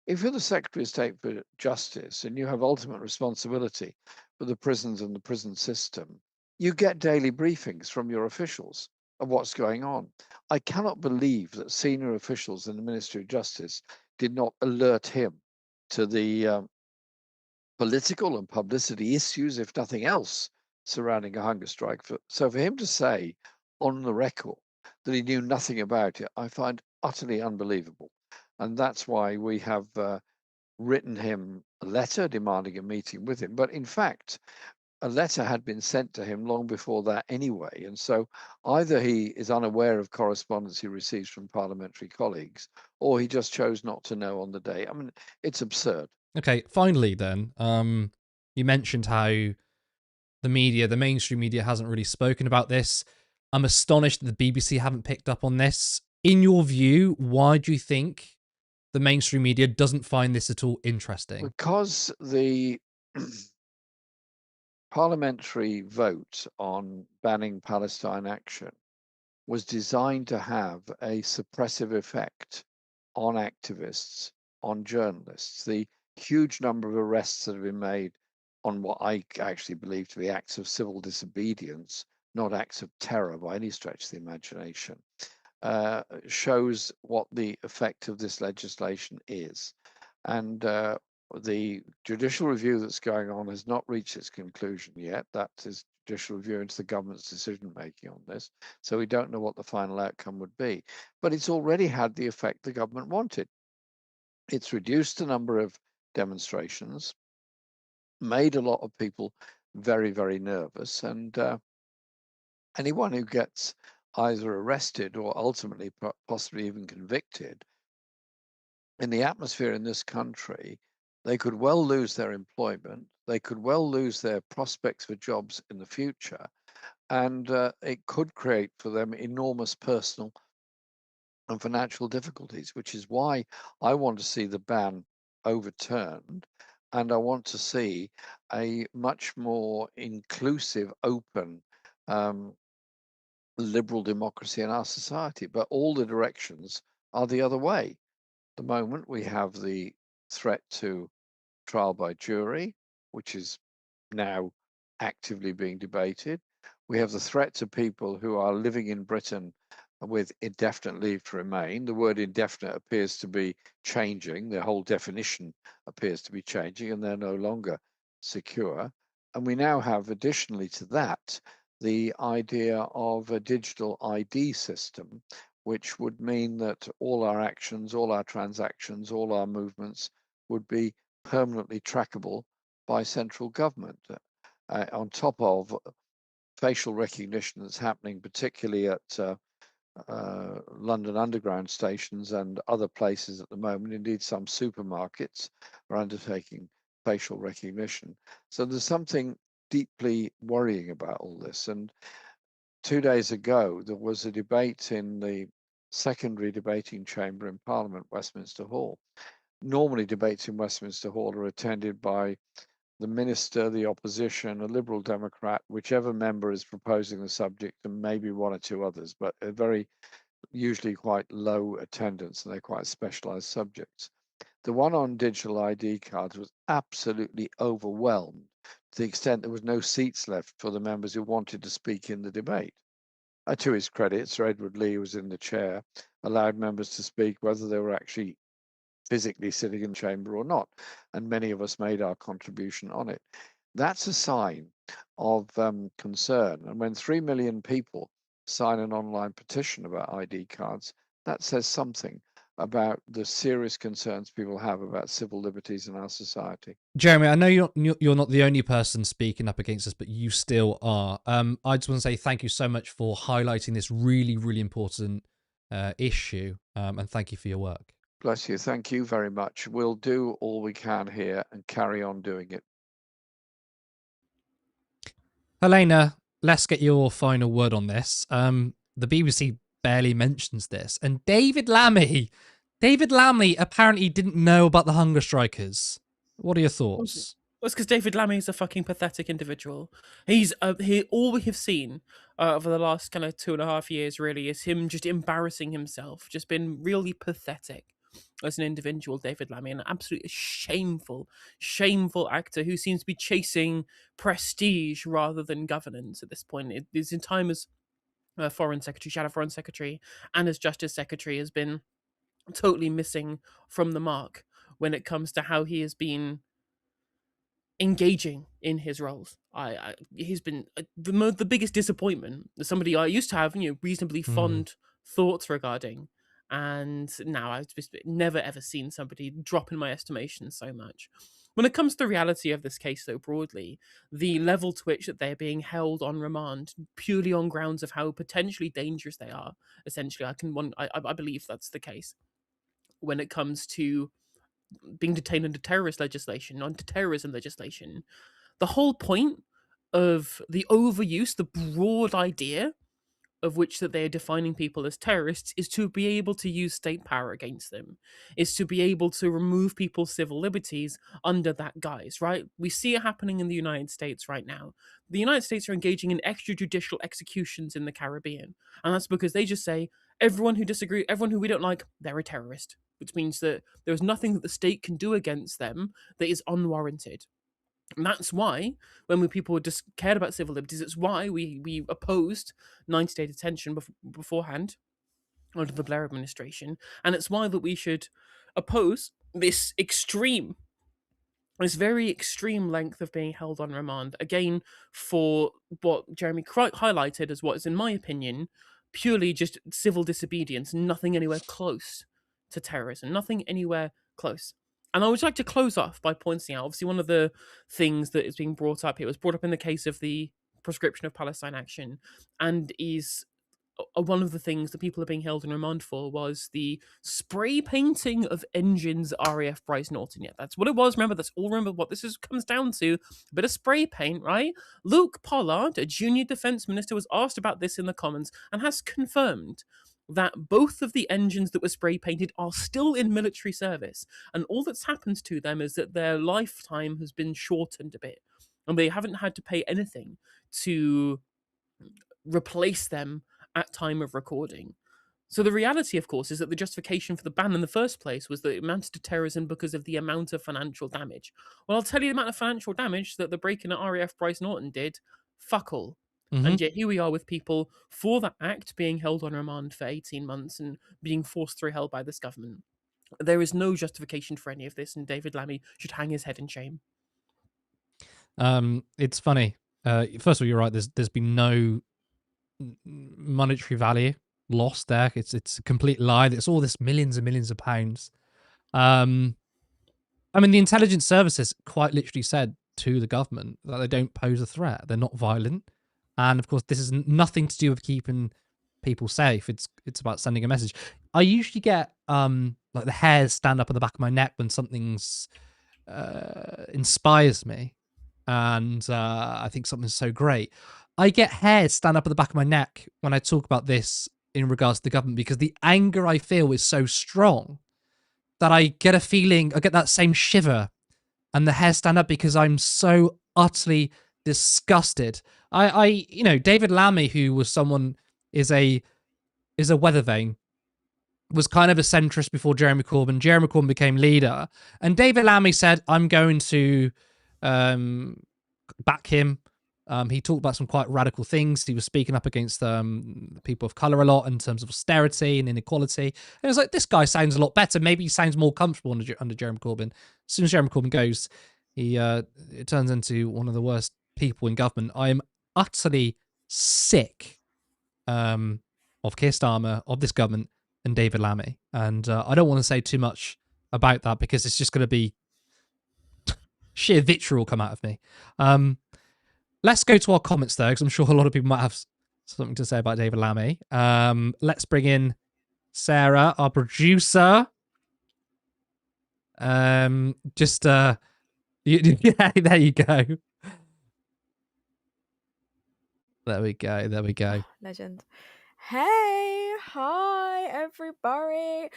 If you're the Secretary of State for Justice and you have ultimate responsibility for the prisons and the prison system, you get daily briefings from your officials of what's going on. I cannot believe that senior officials in the Ministry of Justice did not alert him to the political and publicity issues, if nothing else, surrounding a hunger strike. So for him to say on the record that he knew nothing about it, I find utterly unbelievable. And that's why we have written him a letter demanding a meeting with him. But in fact, a letter had been sent to him long before that anyway. And so either he is unaware of correspondence he receives from parliamentary colleagues, or he just chose not to know on the day. I mean, it's absurd. Okay, finally then, you mentioned how the media, the mainstream media, hasn't really spoken about this. I'm astonished that the BBC haven't picked up on this. In your view, why do you think the mainstream media doesn't find this at all interesting? Because the parliamentary vote on banning Palestine action was designed to have a suppressive effect on activists, on journalists. The huge number of arrests that have been made on what I actually believe to be acts of civil disobedience, not acts of terror by any stretch of the imagination, shows what the effect of this legislation is. And the judicial review that's going on has not reached its conclusion yet. That is judicial review into the government's decision making on this. So we don't know what the final outcome would be. But it's already had the effect the government wanted. It's reduced the number of demonstrations, made a lot of people very, very nervous. And anyone who gets either arrested or ultimately possibly even convicted in the atmosphere in this country, they could well lose their employment. They could well lose their prospects for jobs in the future. And it could create for them enormous personal and financial difficulties, which is why I want to see the ban overturned. And I want to see a much more inclusive, open, liberal democracy in our society. But all the directions are the other way. At the moment, we have the threat to trial by jury, which is now actively being debated. We have the threat to people who are living in Britain with indefinite leave to remain. The word indefinite appears to be changing. The whole definition appears to be changing, and they're no longer secure. And we now have, additionally to that, the idea of a digital ID system, which would mean that all our actions, all our transactions, all our movements would be permanently trackable by central government, on top of facial recognition that's happening particularly at London Underground stations and other places at the moment. Indeed, some supermarkets are undertaking facial recognition. So there's something deeply worrying about all this. And 2 days ago, there was a debate in the secondary debating chamber in Parliament, Westminster Hall. Normally, debates in Westminster Hall are attended by the minister, the opposition, a Liberal Democrat, whichever member is proposing the subject, and maybe one or two others, but a very usually quite low attendance, and they're quite specialized subjects. The one on digital ID cards was absolutely overwhelmed to the extent there was no seats left for the members who wanted to speak in the debate. To his credit, Sir Edward Lee, who was in the chair, allowed members to speak whether they were actually physically sitting in the chamber or not, and many of us made our contribution on it. That's a sign of concern. And when 3 million people sign an online petition about ID cards, that says something about the serious concerns people have about civil liberties in our society. Jeremy, I know you're not the only person speaking up against this, but you still are. I just want to say thank you so much for highlighting this really, really important issue, and thank you for your work. Bless you. Thank you very much. We'll do all we can here and carry on doing it. Helena, let's get your final word on this. The BBC barely mentions this, and David Lammy apparently didn't know about the hunger strikers. What are your thoughts? Well, it's because David Lammy is a fucking pathetic individual. He's all we have seen over the last kind of 2.5 years really is him just embarrassing himself, just been really pathetic as an individual. David Lammy, an absolutely shameful actor who seems to be chasing prestige rather than governance at this point. His time as foreign secretary, shadow foreign secretary, and as justice secretary has been totally missing from the mark when it comes to how he has been engaging in his roles. He's been the biggest disappointment. Somebody I used to have reasonably fond thoughts regarding, and now I've just never ever seen somebody drop in my estimation so much. When it comes to the reality of this case, though, broadly, the level to which that they're being held on remand purely on grounds of how potentially dangerous they are, essentially, I believe that's the case. When it comes to being detained under terrorism legislation, the whole point of the overuse, the broad idea of which that they are defining people as terrorists is to be able to use state power against them, is to be able to remove people's civil liberties under that guise, right? We see it happening in the United States right now. The United States are engaging in extrajudicial executions in the Caribbean, and that's because they just say everyone who we don't like, they're a terrorist, which means that there's nothing that the state can do against them that is unwarranted. And that's why, when people just cared about civil liberties, it's why we opposed 90-day detention beforehand under the Blair administration. And it's why that we should oppose this very extreme length of being held on remand, again, for what Jeremy highlighted as what is, in my opinion, purely just civil disobedience, nothing anywhere close to terrorism, nothing anywhere close. And I would like to close off by pointing out, obviously, one of the things that is being brought up here was brought up in the case of the proscription of Palestine Action, and is one of the things that people are being held in remand for was the spray painting of engines RAF Bryce Norton. Yeah, that's what it was. Remember what this comes down to. A bit of spray paint, right? Luke Pollard, a junior defense minister, was asked about this in the Commons and has confirmed that both of the engines that were spray painted are still in military service. And all that's happened to them is that their lifetime has been shortened a bit. And they haven't had to pay anything to replace them at time of recording. So the reality, of course, is that the justification for the ban in the first place was that it amounted to terrorism because of the amount of financial damage. Well, I'll tell you the amount of financial damage that the break-in at RAF Bryce Norton did. Fuck all. And yet here we are with people for that act being held on remand for 18 months and being forced through hell by this government. There is no justification for any of this, and David Lammy should hang his head in shame. It's funny. First of all, you're right. There's been no monetary value lost there. It's a complete lie. It's all this millions and millions of pounds. I mean, the intelligence services quite literally said to the government that they don't pose a threat. They're not violent. And of course, this is nothing to do with keeping people safe. It's about sending a message. I usually get like the hairs stand up on the back of my neck when something's inspires me, and I think something's so great. I get hairs stand up at the back of my neck when I talk about this in regards to the government, because the anger I feel is so strong that I get a feeling, I get that same shiver, and the hairs stand up because I'm so utterly disgusted. David Lammy, who was is a weather vane, was kind of a centrist before Jeremy Corbyn. Jeremy Corbyn became leader, and David Lammy said, "I'm going to back him." He talked about some quite radical things. He was speaking up against people of colour a lot in terms of austerity and inequality. And it was like, this guy sounds a lot better. Maybe he sounds more comfortable under Jeremy Corbyn. As soon as Jeremy Corbyn goes, it turns into one of the worst people in government. I am utterly sick of Keir Starmer, of this government, and David Lammy. And I don't want to say too much about that because it's just going to be sheer vitriol come out of me. Let's go to our comments, though, because I'm sure a lot of people might have something to say about David Lammy. Let's bring in Sarah, our producer. Yeah, there you go. There we go. Legend. Hey, hi everybody.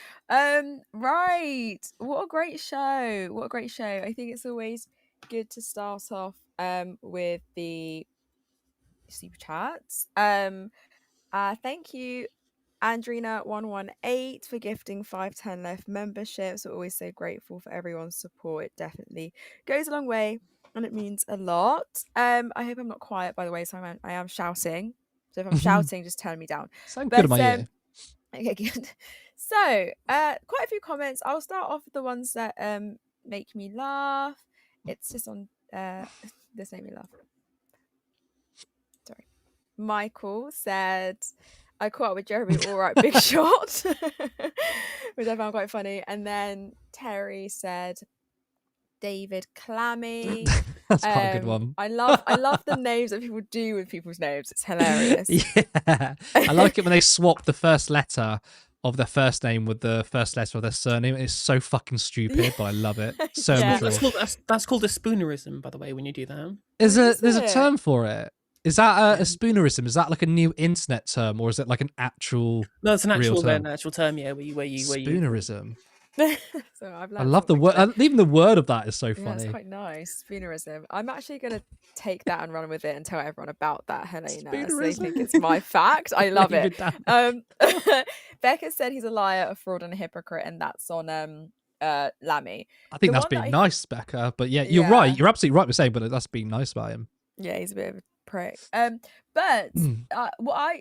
Right. What a great show. I think it's always good to start off with the super chats. Thank you, Andrina118, for gifting 510 Left memberships. We're always so grateful for everyone's support. It definitely goes a long way and it means a lot. I hope I'm not quiet, by the way, so I am shouting. So if I'm shouting, just turn me down. Sound good in my ear. Okay, good. So, quite a few comments. I'll start off with the ones that make me laugh. It's just on this made me laugh. Sorry. Michael said, I caught up with Jeremy, all right, big shot, which I found quite funny. And then Terry said, David Clammy. That's quite a good one. I love the names that people do with people's names. It's hilarious. Yeah, I like it when they swap the first letter of their first name with the first letter of their surname. It's so fucking stupid, but I love it so much. That's called a spoonerism, by the way, when you do that. There's a term for it. Is that a spoonerism? Is that like a new internet term, or is it like an actual? No, it's an real term? term. Yeah, where you Spoonerism. So I've I learned love the something word. today. Even the word of that is so Yeah, funny. it's quite nice. Spoonerism. I'm actually going to take that and run with it and tell everyone about that, Helena. So they think it's my fact. I love Leave it. it down. Becca said he's a liar, a fraud, and a hypocrite, and that's on Lammy. I think The that's one being that nice, Becca. But yeah, you're Yeah. right. You're absolutely right with saying, but that's being nice about him. Yeah, he's a bit of a prick. But Mm.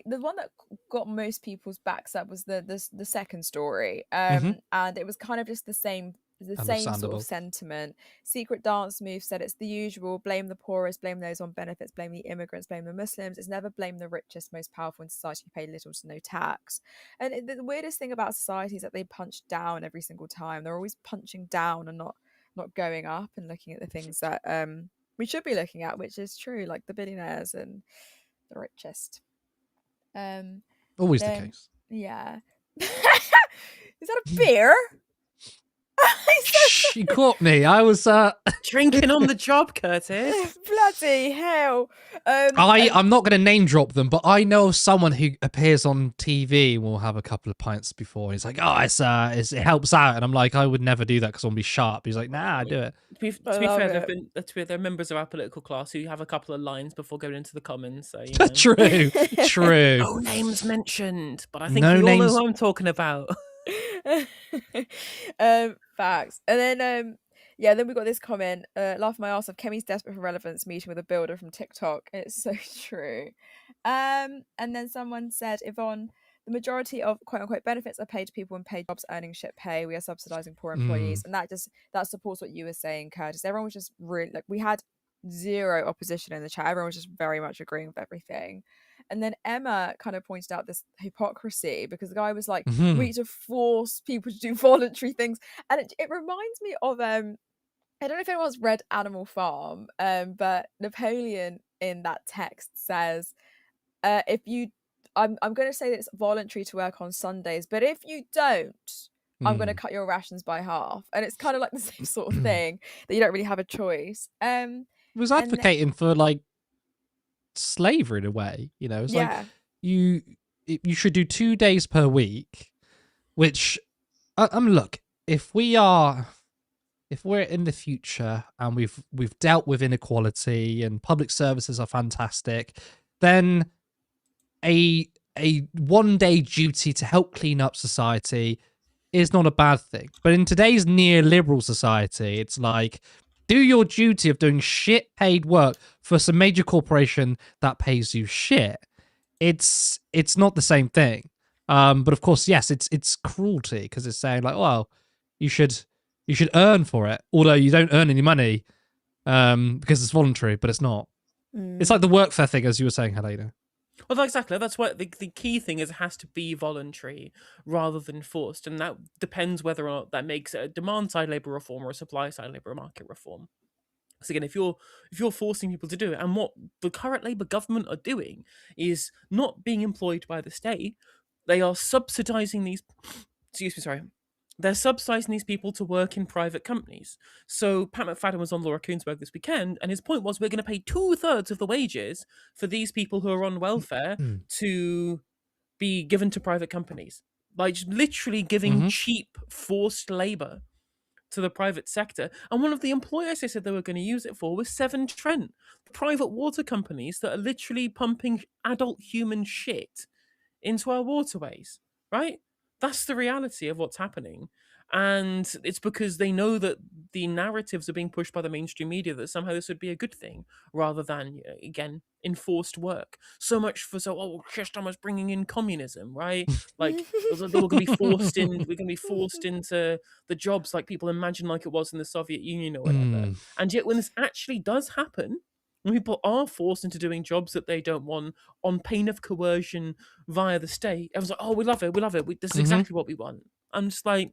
the one that got most people's backs up was the second story. Mhm. And it was kind of just the same sort Understandable. of sentiment. Secret Dance Move said it's the usual: blame the poorest, blame those on benefits, blame the immigrants, blame the Muslims. It's never blame the richest, most powerful in society who pay little to no tax. And the weirdest thing about society is that they punch down every single time. They're always punching down and not going up and looking at the things that we should be looking at, which is true, like the billionaires and the richest. Always the Then, case. yeah. Is that a beer? Shh, you caught me. I was drinking on the job, Curtis. Bloody hell. I'm not going to name drop them, but I know someone who appears on TV and will have a couple of pints before. He's like, oh, it helps out. And I'm like, I would never do that because I want to be sharp. He's like, nah, I do it. To be fair, there are members of our political class who have a couple of lines before going into the Commons. So, you know. True. No names mentioned, but I think No we all names- know who I'm talking about. Facts. And then then we got this comment, laugh my ass off, Kemi's desperate for relevance meeting with a builder from TikTok. It's so true. And then someone said, Yvonne, the majority of quote unquote benefits are paid to people in paid jobs earning shit pay. We are subsidizing poor employees. And that supports what you were saying, Curtis. Everyone was just really like, we had zero opposition in the chat. Everyone was just very much agreeing with everything. And then Emma kind of pointed out this hypocrisy because the guy was like, we need to force people to do voluntary things. And it reminds me of, I don't know if anyone's read Animal Farm, but Napoleon in that text says, I'm going to say that it's voluntary to work on Sundays, but if you don't, I'm going to cut your rations by half. And it's kind of like the same sort of thing that you don't really have a choice. He was advocating for like slavery in a way, you know. It's like you should do 2 days per week, which look, if we're in the future and we've dealt with inequality and public services are fantastic, then a 1 day duty to help clean up society is not a bad thing. But in today's neoliberal society, it's like, do your duty of doing shit paid work for some major corporation that pays you shit. It's not the same thing. But of course, yes, it's cruelty because it's saying like, well, you should earn for it, although you don't earn any money because it's voluntary, but it's not. It's like the workfare thing, as you were saying, Helena. Well, exactly. That's what the key thing is. It has to be voluntary rather than forced, and that depends whether or not that makes it a demand-side labour reform or a supply-side labour market reform. So again, if you're forcing people to do it, and what the current Labour government are doing is not being employed by the state, they are subsidising these. Excuse me, sorry. They're subsidising these people to work in private companies. So Pat McFadden was on Laura Koonsberg this weekend, and his point was we're going to pay 2/3 of the wages for these people who are on welfare to be given to private companies. Like just literally giving cheap, forced labour to the private sector. And one of the employers they said they were going to use it for was Severn Trent, private water companies that are literally pumping adult human shit into our waterways, right? That's the reality of what's happening. And it's because they know that the narratives are being pushed by the mainstream media that somehow this would be a good thing rather than, again, enforced work. So much for, Kerstin bringing in communism, right? Like, we're going to be forced into the jobs like people imagine like it was in the Soviet Union or whatever. And yet when this actually does happen, when people are forced into doing jobs that they don't want on pain of coercion via the state, everyone's like, oh, we love it. This is exactly what we want. I'm just like,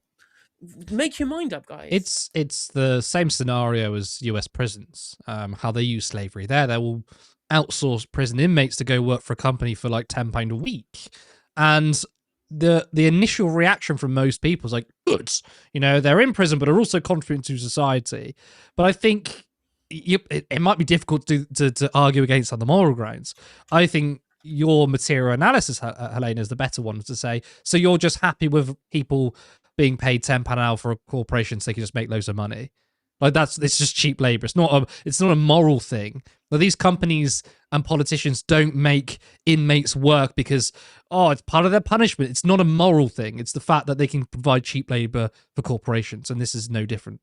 make your mind up, guys. It's the same scenario as US prisons, how they use slavery there. They will outsource prison inmates to go work for a company for like £10 a week. And the initial reaction from most people is like, good, you know, they're in prison, but are also contributing to society. But I think it might be difficult to argue against on the moral grounds. I think your material analysis, Helena, is the better one to say. So you're just happy with people being paid £10 an hour for a corporation so they can just make loads of money. Like it's just cheap labor. It's not a moral thing. But these companies and politicians don't make inmates work because it's part of their punishment. It's not a moral thing. It's the fact that they can provide cheap labor for corporations, and this is no different.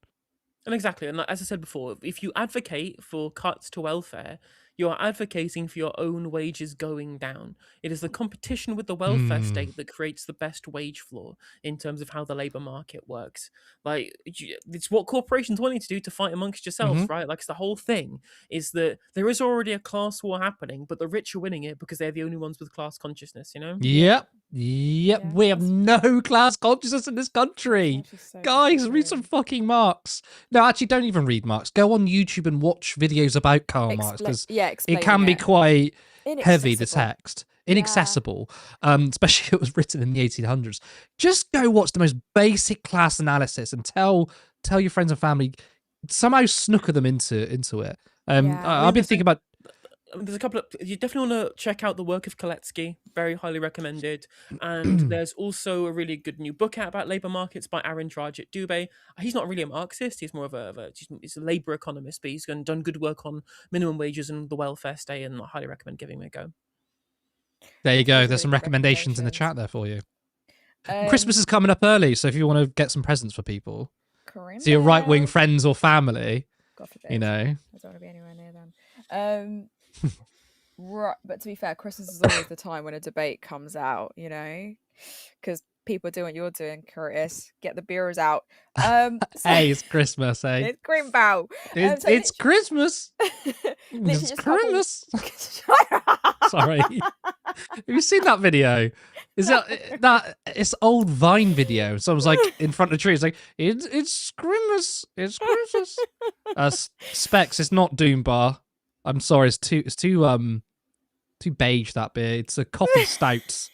And exactly, and as I said before, if you advocate for cuts to welfare, you're advocating for your own wages going down. It is the competition with the welfare state that creates the best wage floor in terms of how the labour market works. Like, it's what corporations want you to do to fight amongst yourselves, right? Like, it's the whole thing is that there is already a class war happening, but the rich are winning it because they're the only ones with class consciousness, you know? Yep. We have no class consciousness in this country. Guys, read some fucking Marx. No, actually, don't even read Marx. Go on YouTube and watch videos about Karl Marx, because it can be quite heavy, the text. Inaccessible, especially if it was written in the 1800s. Just go watch the most basic class analysis and tell your friends and family, somehow snooker them into it. I've been thinking about... There's a couple of... You definitely want to check out the work of Koletsky. Very highly recommended. And there's also a really good new book out about labour markets by Aaron Dragic Dubé. He's not really a Marxist. He's more of he's a labour economist, but he's done good work on minimum wages and the welfare state, and I highly recommend giving it a go. There you go. There's some recommendations in the chat there for you. Christmas is coming up early, so if you want to get some presents for people, to your right-wing friends or family, God forbid. you know. I don't want to be anywhere near them. Right, but to be fair, Christmas is always the time when a debate comes out, you know, because people do what you're doing, Curtis. Get the beers out. Hey, it's Christmas, eh? It's Grimbow. It's Christmas. It's Christmas. Sorry. Have you seen that video? Is that it's old Vine video? Someone's like in front of the tree. It's like it's Christmas. It's Christmas. Specs. It's not Doombar. I'm sorry. It's too beige, that beer. It's a coffee stout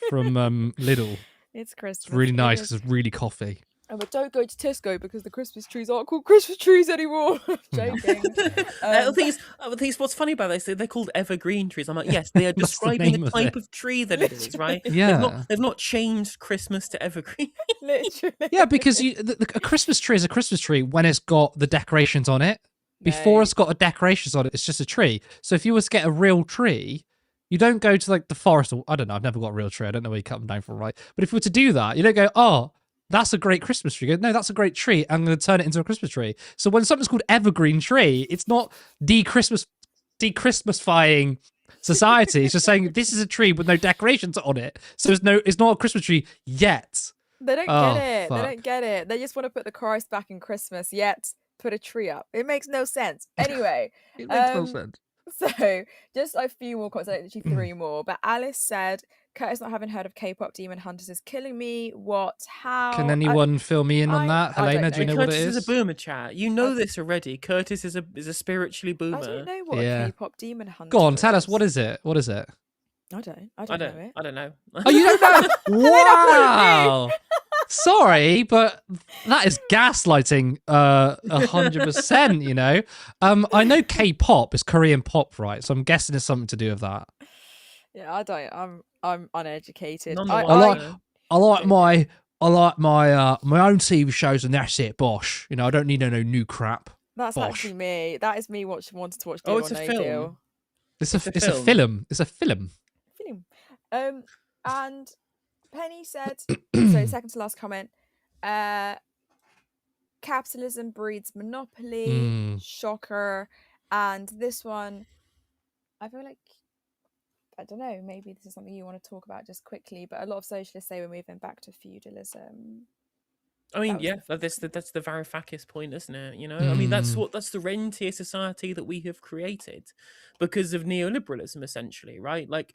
from Lidl. It's Christmas. It's really nice because it's really coffee. But don't go to Tesco because the Christmas trees aren't called Christmas trees anymore. Joking. The thing is, what's funny about this? They're called evergreen trees. I'm like, yes, they are describing the type of tree that it is, right? Yeah. They've not changed Christmas to evergreen. Literally. Yeah, because a Christmas tree is a Christmas tree when it's got the decorations on it. Before it's got the decorations on it, it's just a tree. So if you were to get a real tree, you don't go to like the forest. Or, I don't know. I've never got a real tree. I don't know where you cut them down from, right? But if you were to do that, you don't go, oh, that's a great Christmas tree. You go, no, that's a great tree. I'm going to turn it into a Christmas tree. So when something's called evergreen tree, it's not de-Christmasifying society. It's just saying this is a tree with no decorations on it. So it's not a Christmas tree yet. They don't get it. Fuck. They don't get it. They just want to put the Christ back in Christmas, yet put a tree up. It makes no sense. Anyway. It makes no sense. So, just a few more comments, literally 3 more. But Alice said, Curtis not having heard of K-pop Demon Hunters is killing me. What? How? Can anyone fill me in on that? Helena, do you know what it is? Curtis is a boomer, chat. You know this already. Curtis is a spiritually boomer. I don't know what a K-pop Demon Hunter Go on, tell us. What is it? What is it? I don't know it. I don't know. Oh, you don't know? Wow. Sorry, but that is gaslighting 100%, you know. I know K-pop is Korean pop, right? So I'm guessing it's something to do with that. Yeah, I don't. I'm uneducated. I like my own TV shows, and that's it, bosh. You know, I don't need no new crap. That's bosh. Actually me. That is me wanted to watch Deal it's or a No film. Deal. It's a film. It's a film. And Penny said, so second to last comment, capitalism breeds monopoly, shocker, and this one, I feel like, I don't know, maybe this is something you want to talk about just quickly, but a lot of socialists say we're moving back to feudalism. I mean, that's the Varoufakis point, isn't it? You know, I mean, that's the rentier society that we have created because of neoliberalism, essentially, right? Like,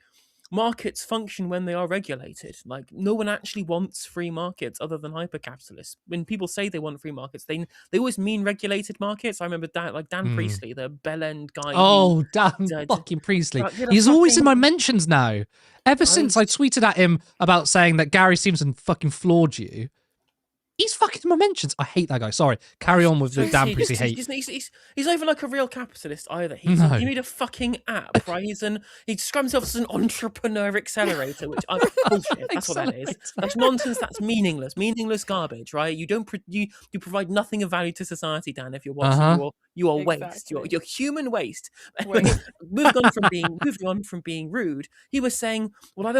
markets function when they are regulated. Like, no one actually wants free markets other than hyper-capitalists. When people say they want free markets, they always mean regulated markets. I remember Dan Priestley, the Bell End guy. Oh, Dan fucking Priestley. He's always in my mentions now. Ever since I tweeted at him about saying that Gary Simpson fucking floored you. He's fucking my mentions. I hate that guy. Sorry. Carry on with the damn Priestley hate. He's not even like a real capitalist either. He made a fucking app, right? He describes himself as an entrepreneur accelerator, which bullshit. That's what that is. That's nonsense. That's meaningless garbage, right? You provide nothing of value to society, Dan. If you're watching, you are waste. You're human waste. Anyway, moving on from being rude, he was saying, well, I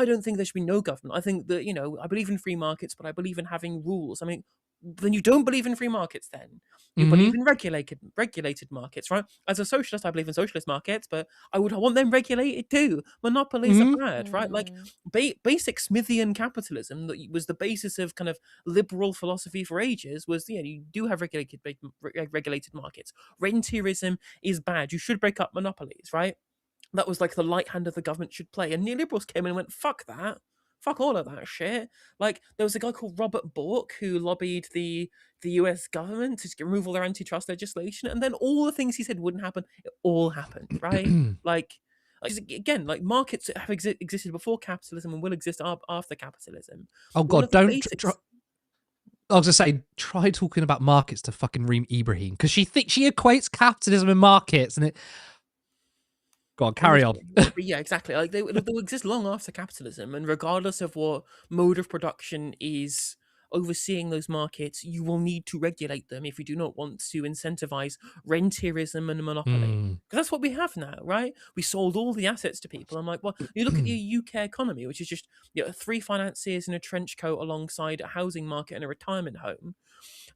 don't think there should be no government. I think that, I believe in free markets, but I believe in having rules. I mean, then you don't believe in free markets, then you believe in regulated markets, right? As a socialist, I believe in socialist markets, but I want them regulated too. Monopolies are bad, right? Like basic Smithian capitalism that was the basis of kind of liberal philosophy for ages was, you do have regulated markets. Rentierism is bad. You should break up monopolies, right? That was like the light hand of the government should play. And neoliberals came in and went, fuck that. Fuck all of that shit. Like, there was a guy called Robert Bork who lobbied the US government to remove all their antitrust legislation, and then all the things he said wouldn't happen, it all happened, right? like again, like markets have existed before capitalism and will exist after capitalism. Oh God, don't. I was gonna say, try talking about markets to fucking Reem Ibrahim, because she equates capitalism and markets, and it. Go on, carry on. Yeah, exactly. Like they will exist long after capitalism, and regardless of what mode of production is overseeing those markets, you will need to regulate them if you do not want to incentivize rentierism and monopoly. Because that's what we have now, right? We sold all the assets to people. I'm like, well, you look at the UK economy, which is just 3 financiers in a trench coat alongside a housing market and a retirement home.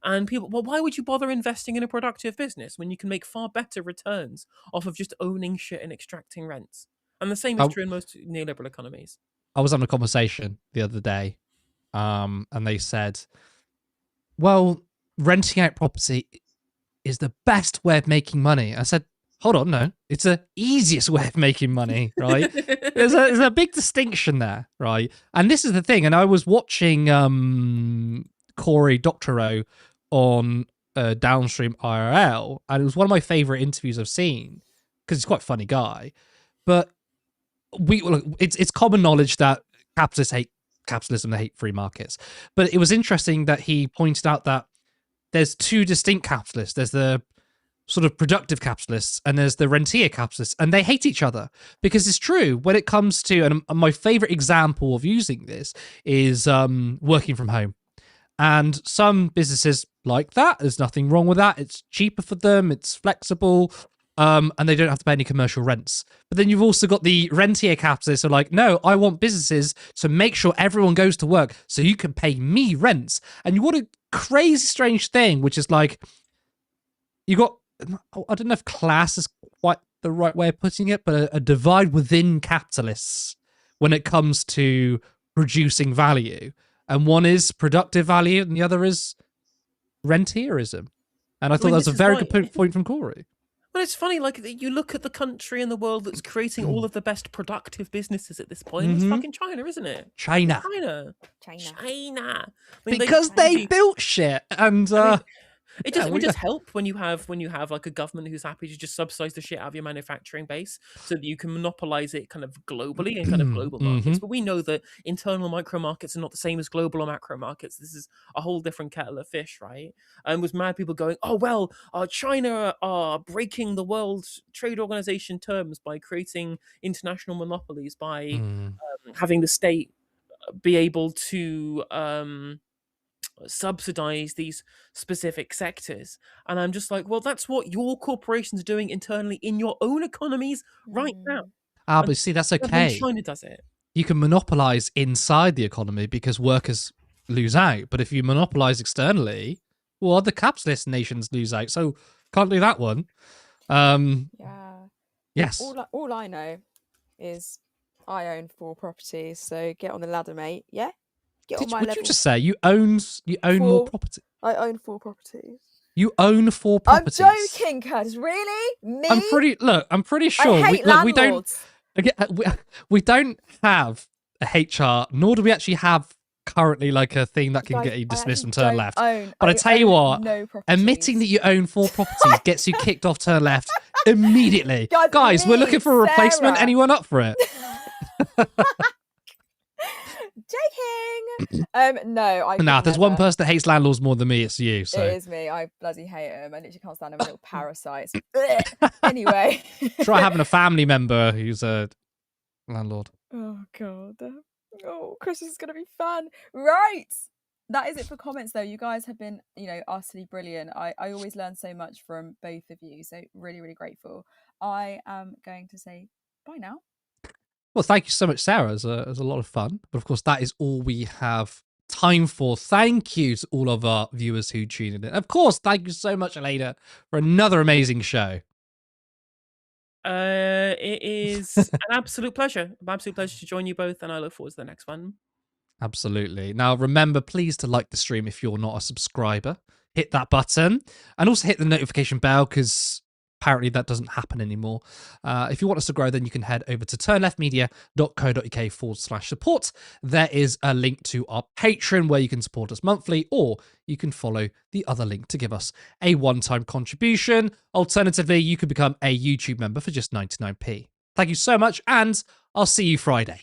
And people, well, why would you bother investing in a productive business when you can make far better returns off of just owning shit and extracting rents? And the same is true in most neoliberal economies. I was having a conversation the other day, and they said, well, renting out property is the best way of making money. I said, hold on, no, it's the easiest way of making money, right? there's a big distinction there, right? And this is the thing, and I was watching Cory Doctorow on Downstream IRL, and it was one of my favorite interviews I've seen because he's quite a funny guy. But it's common knowledge that capitalists hate capitalism, they hate free markets. But it was interesting that he pointed out that there's 2 distinct capitalists. There's the sort of productive capitalists and there's the rentier capitalists, and they hate each other because it's true when it comes to, and my favorite example of using this is working from home. And some businesses like that. There's nothing wrong with that. It's cheaper for them. It's flexible. And they don't have to pay any commercial rents. But then you've also got the rentier capitalists who are like, no, I want businesses to make sure everyone goes to work so you can pay me rents. And you want a crazy, strange thing, which is like, you got, I don't know if class is quite the right way of putting it, but a divide within capitalists when it comes to producing value. And one is productive value and the other is rentierism. And I thought that was a very good point from Cory. Well, it's funny, like, you look at the country and the world that's creating all of the best productive businesses at this point. It's fucking China, isn't it? China. I mean, because they built shit. And it does help when you have like a government who's happy to just subsidize the shit out of your manufacturing base so that you can monopolize it kind of globally in kind of global markets. But we know that internal micro markets are not the same as global or macro markets. This is a whole different kettle of fish, right? And with mad people going, oh, well, China are breaking the World Trade Organization terms by creating international monopolies, by having the state be able to subsidize these specific sectors. And I'm just like, well, that's what your corporations are doing internally in your own economies right now. But see, that's okay. China does it. You can monopolize inside the economy because workers lose out. But if you monopolize externally, well, the capitalist nations lose out. So can't do that one. Yes. All I know is I own 4 properties. So get on the ladder, mate. Yeah. Would you just say you own more property? I own 4 properties. You own 4 properties. I'm joking, Curtis. Really? Me? I'm pretty sure. I hate landlords. We don't have a HR, nor do we actually have currently like a thing that can get you dismissed and turn left. But I tell you what, admitting that you own 4 properties gets you kicked off turn left immediately. Guys, we're looking for a replacement. Anyone up for it? Joking. No, I Nah, could there's one never. person that hates landlords more than me, it's you. So It is me. I bloody hate them. I literally can't stand them, little parasites. Anyway. try having a family member who's a landlord. Oh god. Oh, Christmas is gonna be fun. Right. That is it for comments though. You guys have been, utterly brilliant. I always learn so much from both of you. So really, really grateful. I am going to say bye now. Well, thank you so much, Sarah. It was a lot of fun. But of course, that is all we have time for. Thank you to all of our viewers who tuned in. Of course, thank you so much, Helena, for another amazing show. It is an absolute pleasure. An absolute pleasure to join you both, and I look forward to the next one. Absolutely. Now, remember, please to like the stream if you're not a subscriber. Hit that button and also hit the notification bell because apparently that doesn't happen anymore. If you want us to grow, then you can head over to turnleftmedia.co.uk/support. There is a link to our Patreon where you can support us monthly, or you can follow the other link to give us a one-time contribution. Alternatively, you could become a YouTube member for just 99p. Thank you so much, and I'll see you Friday.